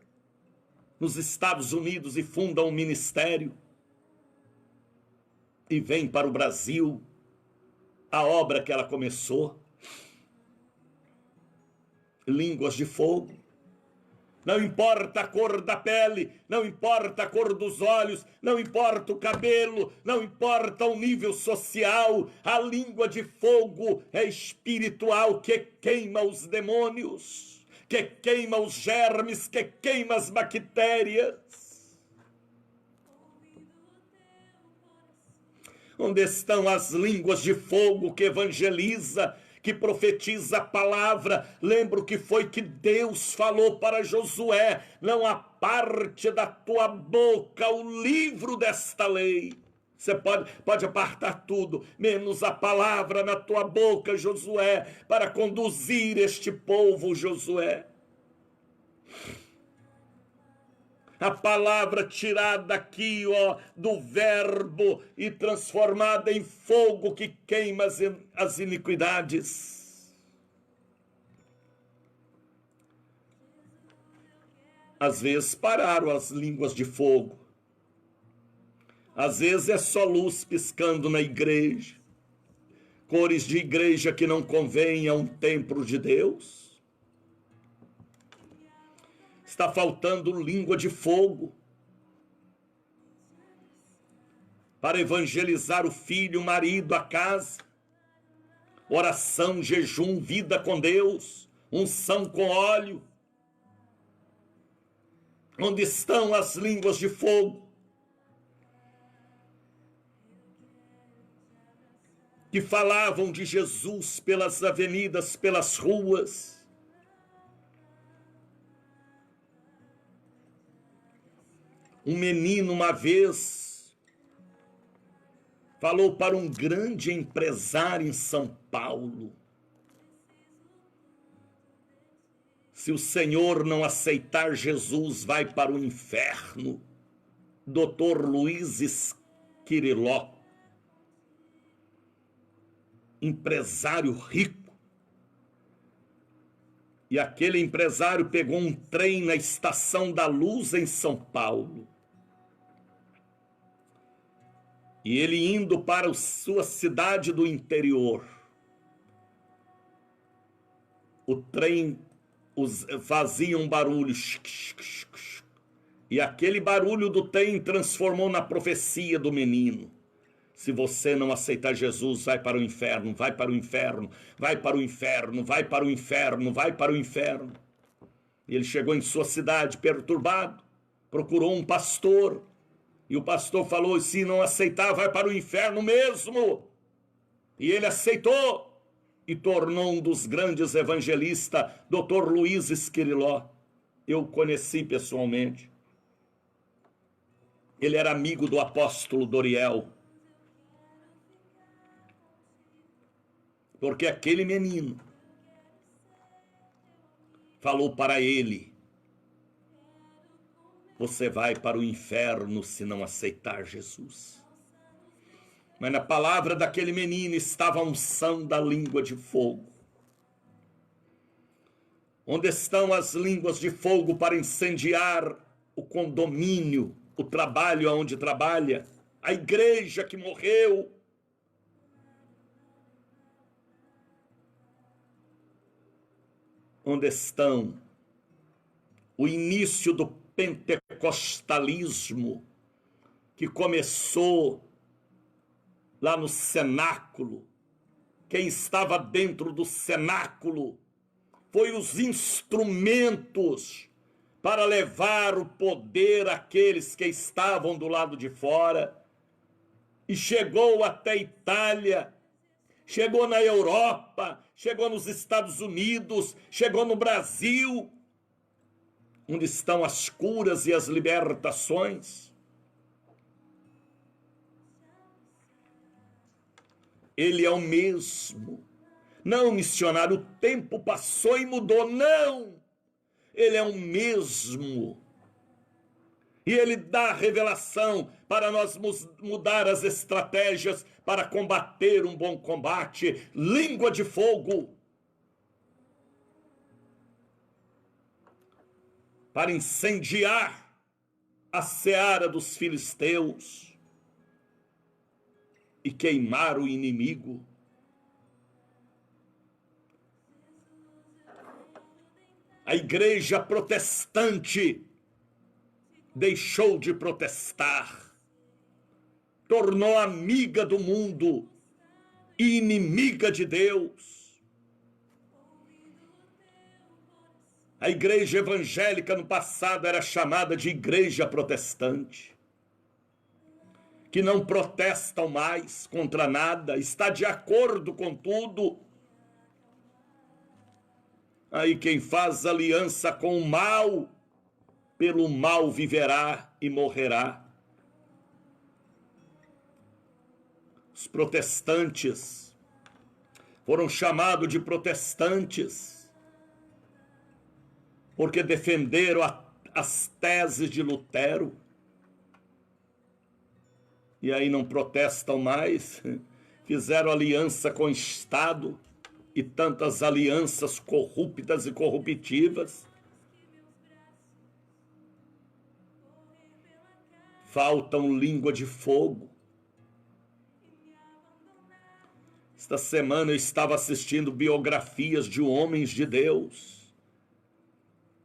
nos Estados Unidos e funda um ministério. E vem para o Brasil a obra que ela começou. línguas de fogo. Não importa a cor da pele, não importa a cor dos olhos, não importa o cabelo, não importa o nível social, a língua de fogo é espiritual, que queima os demônios, que queima os germes, que queima as bactérias. Onde estão as línguas de fogo que evangeliza, que profetiza a palavra? Lembro que foi que Deus falou para Josué: não aparte da tua boca o livro desta lei. Você pode apartar tudo, menos a palavra na tua boca, Josué, para conduzir este povo, Josué. A palavra tirada aqui, do verbo e transformada em fogo que queima as iniquidades. Às vezes pararam as línguas de fogo. Às vezes é só luz piscando na igreja. Cores de igreja que não convém a um templo de Deus. Está faltando língua de fogo para evangelizar o filho, o marido, a casa. Oração, jejum, vida com Deus, unção com óleo. Onde estão as línguas de fogo? Que falavam de Jesus pelas avenidas, pelas ruas. Um menino uma vez falou para um grande empresário em São Paulo: se o senhor não aceitar Jesus, vai para o inferno. Dr. Luiz Esquiriló, empresário rico. E aquele empresário pegou um trem na Estação da Luz em São Paulo. E ele indo para a sua cidade do interior, o trem fazia um barulho, e aquele barulho do trem transformou na profecia do menino: se você não aceitar Jesus, vai para o inferno, vai para o inferno, vai para o inferno, vai para o inferno, vai para o inferno. E ele chegou em sua cidade perturbado, procurou um pastor, e o pastor falou: se não aceitar, vai para o inferno mesmo. E ele aceitou e tornou um dos grandes evangelistas, Dr. Luiz Esquiriló. Eu o conheci pessoalmente. Ele era amigo do apóstolo Doriel. Porque aquele menino falou para ele: você vai para o inferno se não aceitar Jesus. Mas na palavra daquele menino estava a unção da língua de fogo. Onde estão as línguas de fogo para incendiar o condomínio, o trabalho onde trabalha, a igreja que morreu? Onde estão o início do pentecostalismo, que começou lá no cenáculo? Quem estava dentro do cenáculo foi os instrumentos para levar o poder àqueles que estavam do lado de fora. E chegou até a Itália, chegou na Europa, chegou nos Estados Unidos, chegou no Brasil. Onde estão as curas e as libertações? Ele é o mesmo. Não, missionário, o tempo passou e mudou. Não! Ele é o mesmo. E ele dá revelação para nós mudar as estratégias para combater um bom combate. Língua de fogo. Para incendiar a seara dos filisteus e queimar o inimigo. A igreja protestante deixou de protestar, tornou amiga do mundo e inimiga de Deus. A igreja evangélica no passado era chamada de igreja protestante, que não protestam mais contra nada, está de acordo com tudo. Aí quem faz aliança com o mal, pelo mal viverá e morrerá. Os protestantes foram chamados de protestantes porque defenderam as teses de Lutero. E aí não protestam mais, fizeram aliança com o Estado e tantas alianças corruptas e corruptivas. Faltam língua de fogo. Esta semana eu estava assistindo biografias de homens de Deus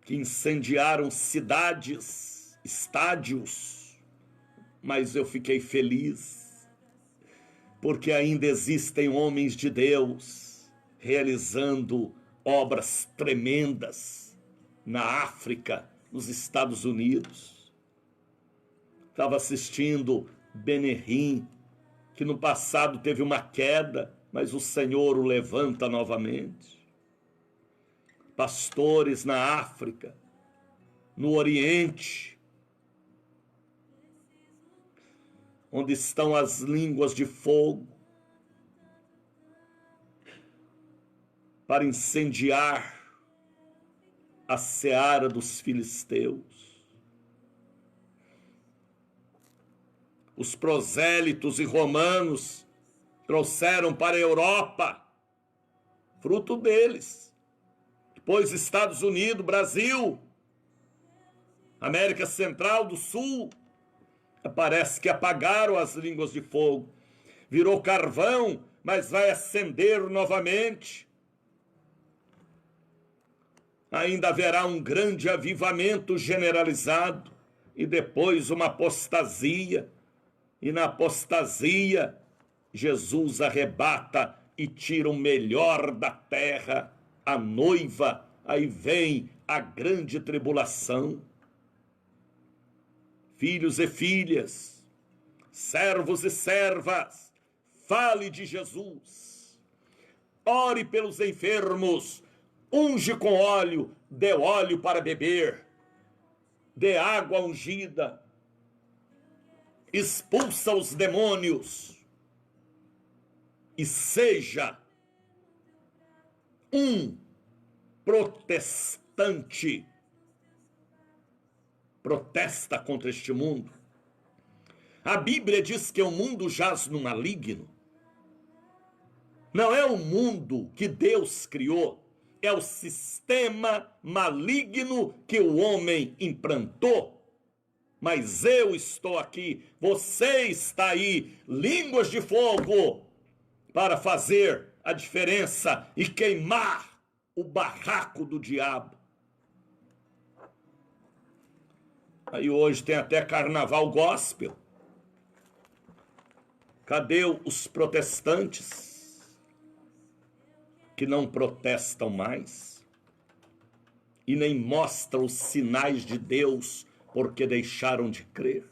que incendiaram cidades, estádios, mas eu fiquei feliz, porque ainda existem homens de Deus realizando obras tremendas na África, nos Estados Unidos. Estava assistindo Benerim, que no passado teve uma queda, mas o Senhor o levanta novamente. Pastores na África, no Oriente, onde estão as línguas de fogo, para incendiar a seara dos filisteus. Os prosélitos e romanos trouxeram para a Europa, fruto deles. Depois Estados Unidos, Brasil, América Central, do Sul. Parece que apagaram as línguas de fogo. Virou carvão, mas vai acender novamente. Ainda haverá um grande avivamento generalizado e depois uma apostasia. E na apostasia, Jesus arrebata e tira o melhor da terra, a noiva. Aí vem a grande tribulação. Filhos e filhas, servos e servas, fale de Jesus. Ore pelos enfermos, unge com óleo, dê óleo para beber, dê água ungida, expulsa os demônios e seja um protestante. Protesta contra este mundo. A Bíblia diz que o mundo jaz no maligno. Não é o mundo que Deus criou, é o sistema maligno que o homem implantou. Mas eu estou aqui, você está aí, línguas de fogo, para fazer a diferença e queimar o barraco do diabo. Aí hoje tem até carnaval gospel. Cadê os protestantes que não protestam mais e nem mostram os sinais de Deus porque deixaram de crer?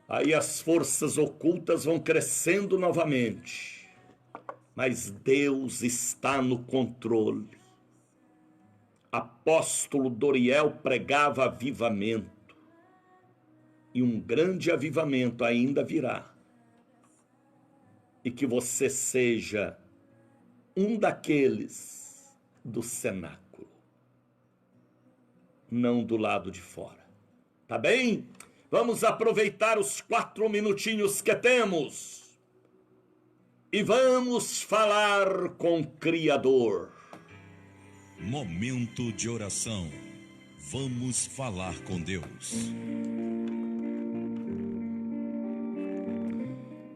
Aí as forças ocultas vão crescendo novamente, mas Deus está no controle. Apóstolo Doriel pregava avivamento, e um grande avivamento ainda virá. E que você seja um daqueles do cenáculo, não do lado de fora. Tá bem? Vamos aproveitar os 4 minutinhos que temos e vamos falar com o Criador. Momento de oração. Vamos falar com Deus.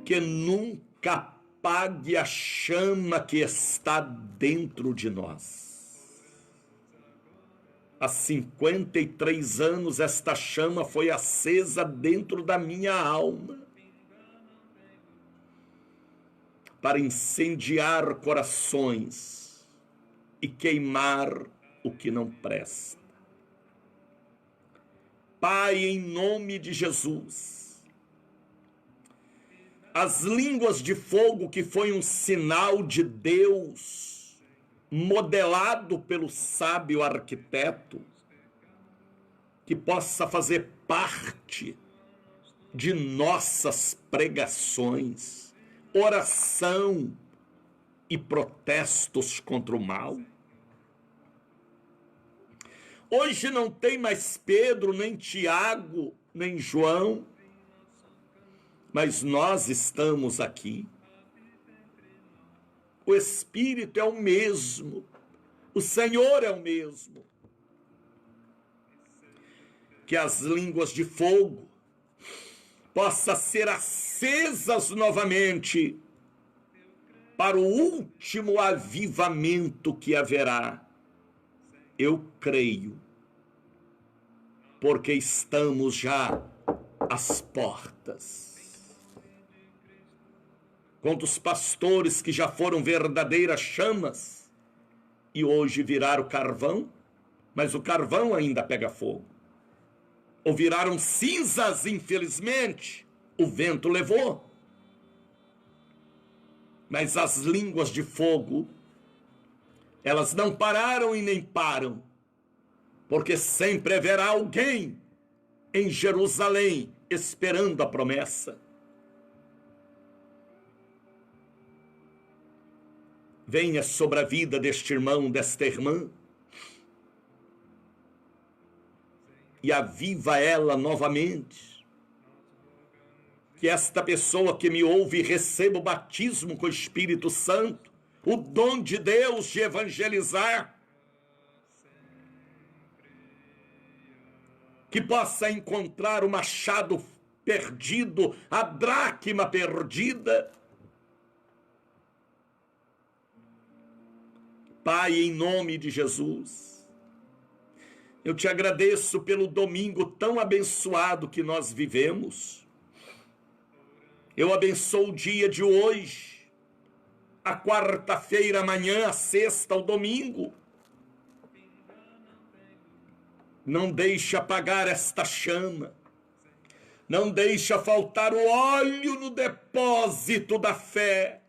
Que nunca apague a chama que está dentro de nós. há 53 anos esta chama foi acesa dentro da minha alma para incendiar corações e queimar o que não presta. Pai, em nome de Jesus, as línguas de fogo que foi um sinal de Deus, modelado pelo sábio arquiteto, que possa fazer parte de nossas pregações, oração e protestos contra o mal. Hoje não tem mais Pedro, nem Tiago, nem João, mas nós estamos aqui. O Espírito é o mesmo, o Senhor é o mesmo. Que as línguas de fogo possam ser acesas novamente para o último avivamento que haverá. Eu creio, porque estamos já às portas. Quantos pastores que já foram verdadeiras chamas e hoje viraram carvão, mas o carvão ainda pega fogo. Ou viraram cinzas, infelizmente, o vento levou. Mas as línguas de fogo, elas não pararam e nem param, porque sempre haverá alguém em Jerusalém esperando a promessa. Venha sobre a vida deste irmão, desta irmã, e aviva ela novamente. Que esta pessoa que me ouve receba o batismo com o Espírito Santo, o dom de Deus de evangelizar, que possa encontrar o machado perdido, a dracma perdida. Pai, em nome de Jesus, eu te agradeço pelo domingo tão abençoado que nós vivemos. Eu abençoo o dia de hoje, a quarta-feira, amanhã, a sexta, o domingo. Não deixe apagar esta chama. Não deixe faltar o óleo no depósito da fé.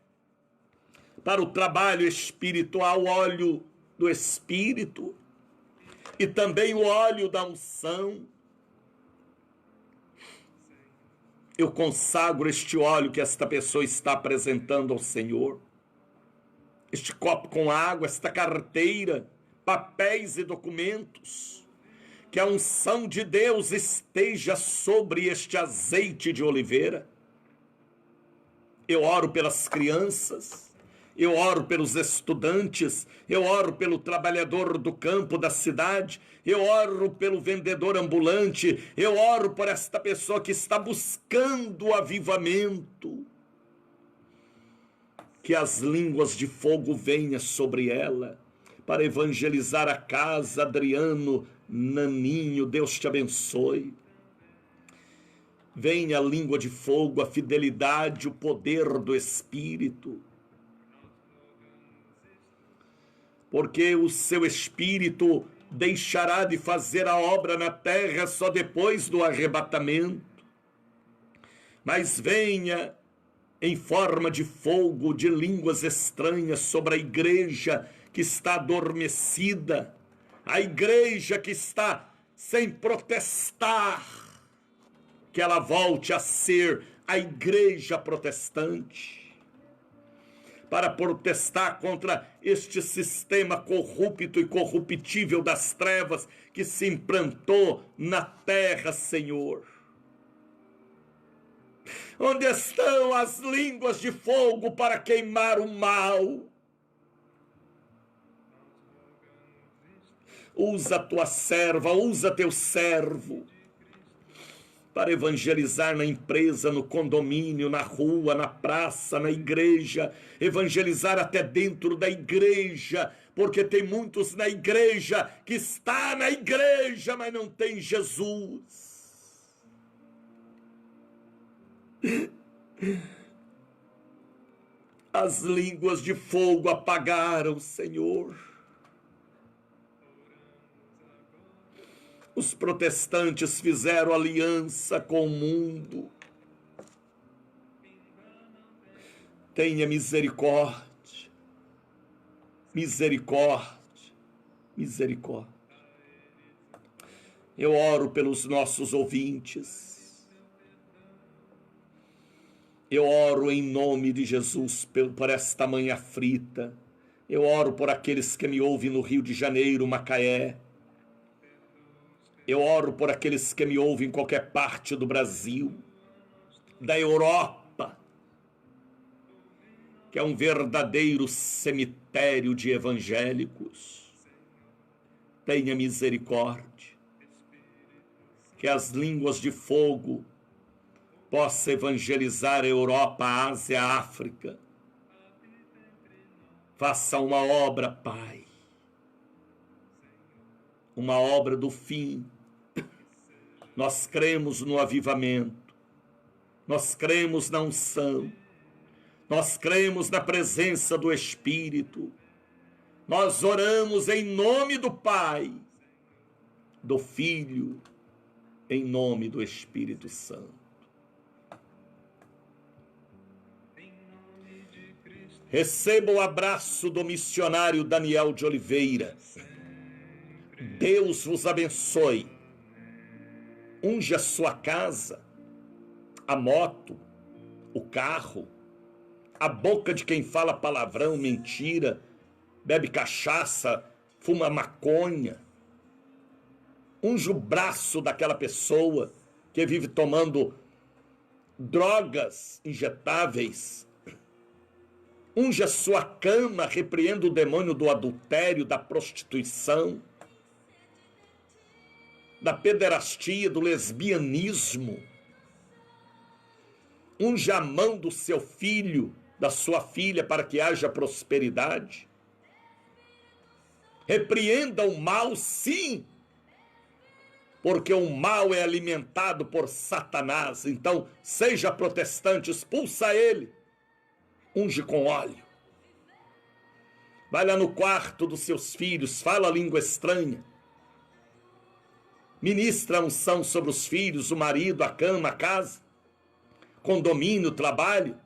Para o trabalho espiritual, o óleo do Espírito. E também o óleo da unção. Eu consagro este óleo que esta pessoa está apresentando ao Senhor. Este copo com água, esta carteira, papéis e documentos. Que a unção de Deus esteja sobre este azeite de oliveira. Eu oro pelas crianças, eu oro pelos estudantes, eu oro pelo trabalhador do campo, da cidade, eu oro pelo vendedor ambulante, eu oro por esta pessoa que está buscando o avivamento. Que as línguas de fogo venham sobre ela, para evangelizar a casa. Adriano, Naninho, Deus te abençoe. Venha a língua de fogo, a fidelidade, o poder do Espírito. Porque o seu Espírito deixará de fazer a obra na terra só depois do arrebatamento. Mas venha em forma de fogo, de línguas estranhas sobre a igreja que está adormecida, a igreja que está sem protestar, que ela volte a ser a igreja protestante, para protestar contra este sistema corrupto e corruptível das trevas que se implantou na terra, Senhor. Onde estão as línguas de fogo para queimar o mal? Usa tua serva, usa teu servo, para evangelizar na empresa, no condomínio, na rua, na praça, na igreja, evangelizar até dentro da igreja, porque tem muitos na igreja que está na igreja, mas não tem Jesus. As línguas de fogo apagaram, Senhor. Os protestantes fizeram aliança com o mundo. Tenha misericórdia, misericórdia, misericórdia. Eu oro pelos nossos ouvintes. Eu oro em nome de Jesus por esta manhã aflita. Eu oro por aqueles que me ouvem no Rio de Janeiro, Macaé. Eu oro por aqueles que me ouvem em qualquer parte do Brasil, da Europa, que é um verdadeiro cemitério de evangélicos. Tenha misericórdia, que as línguas de fogo possam evangelizar a Europa, a Ásia, a África. Faça uma obra, Pai, uma obra do fim. Nós cremos no avivamento, nós cremos na unção, nós cremos na presença do Espírito. Nós oramos em nome do Pai, do Filho, em nome do Espírito Santo. Receba o abraço do missionário Daniel de Oliveira. Deus vos abençoe. Unja a sua casa, a moto, o carro, a boca de quem fala palavrão, mentira, bebe cachaça, fuma maconha. Unja o braço daquela pessoa que vive tomando drogas injetáveis. Unja a sua cama, repreenda o demônio do adultério, da prostituição, da pederastia, do lesbianismo. Unja a mão do seu filho, da sua filha, para que haja prosperidade. Repreenda o mal, sim, porque o mal é alimentado por Satanás. Então, seja protestante, expulsa ele. Unge com óleo. Vai lá no quarto dos seus filhos, fala a língua estranha. Ministra a unção sobre os filhos, o marido, a cama, a casa, condomínio, trabalho.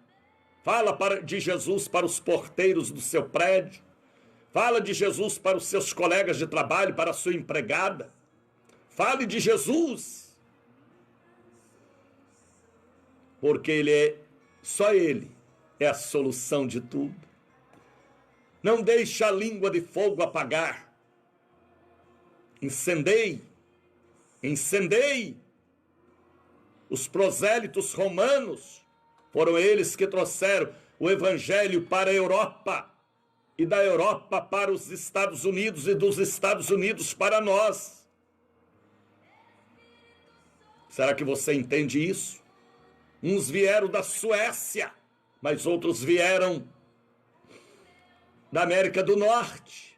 Fala de Jesus para os porteiros do seu prédio. Fala de Jesus para os seus colegas de trabalho, para a sua empregada. Fale de Jesus. Porque só Ele é a solução de tudo. Não deixe a língua de fogo apagar. Incendei. Incendei. Os prosélitos romanos foram eles que trouxeram o evangelho para a Europa e da Europa para os Estados Unidos e dos Estados Unidos para nós. Será que você entende isso? Uns vieram da Suécia, mas outros vieram da América do Norte.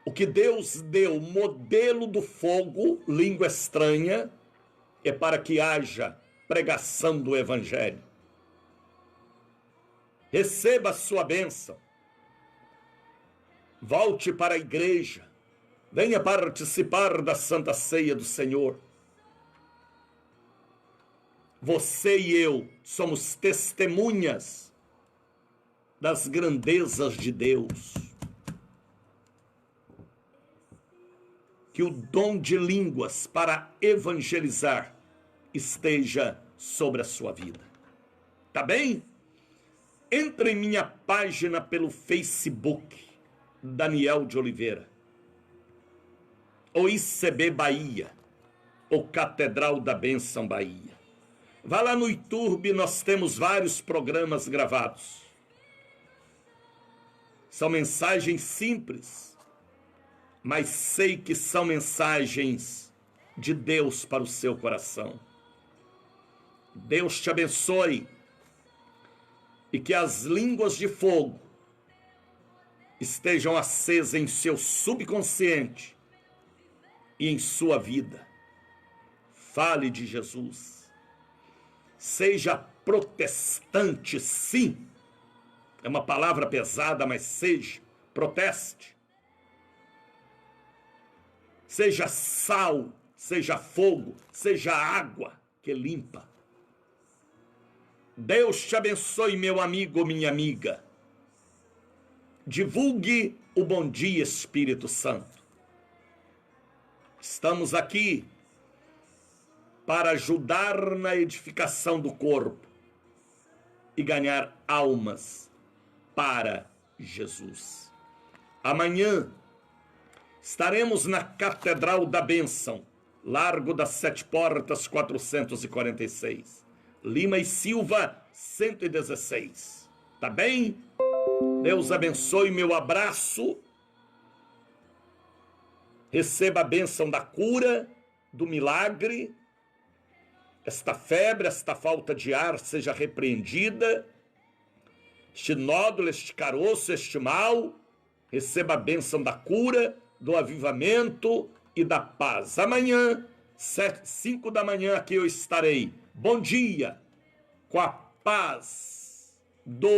O que Deus deu, modelo do fogo, língua estranha, é para que haja pregação do Evangelho. Receba a sua bênção. Volte para a igreja. Venha participar da Santa Ceia do Senhor. Você e eu somos testemunhas das grandezas de Deus. Que o dom de línguas para evangelizar esteja sobre a sua vida. Tá bem? Entre em minha página pelo Facebook, Daniel de Oliveira, ou ICB Bahia, ou Catedral da Bênção Bahia. Vá lá no YouTube, nós temos vários programas gravados. São mensagens simples, mas sei que são mensagens de Deus para o seu coração. Deus te abençoe e que as línguas de fogo estejam acesas em seu subconsciente e em sua vida. Fale de Jesus. Seja protestante, sim. É uma palavra pesada, mas seja. Proteste. Seja sal, seja fogo, seja água que limpa. Deus te abençoe, meu amigo, minha amiga. Divulgue o Bom Dia, Espírito Santo. Estamos aqui para ajudar na edificação do corpo e ganhar almas para Jesus. Amanhã estaremos na Catedral da Bênção, Largo das Sete Portas, 446. Lima e Silva, 116. Tá bem? Deus abençoe, meu abraço. Receba a bênção da cura, do milagre. Esta febre, esta falta de ar seja repreendida. Este nódulo, este caroço, este mal, receba a bênção da cura, do avivamento e da paz. Amanhã, 5 da manhã, aqui eu estarei. Bom dia, com a paz do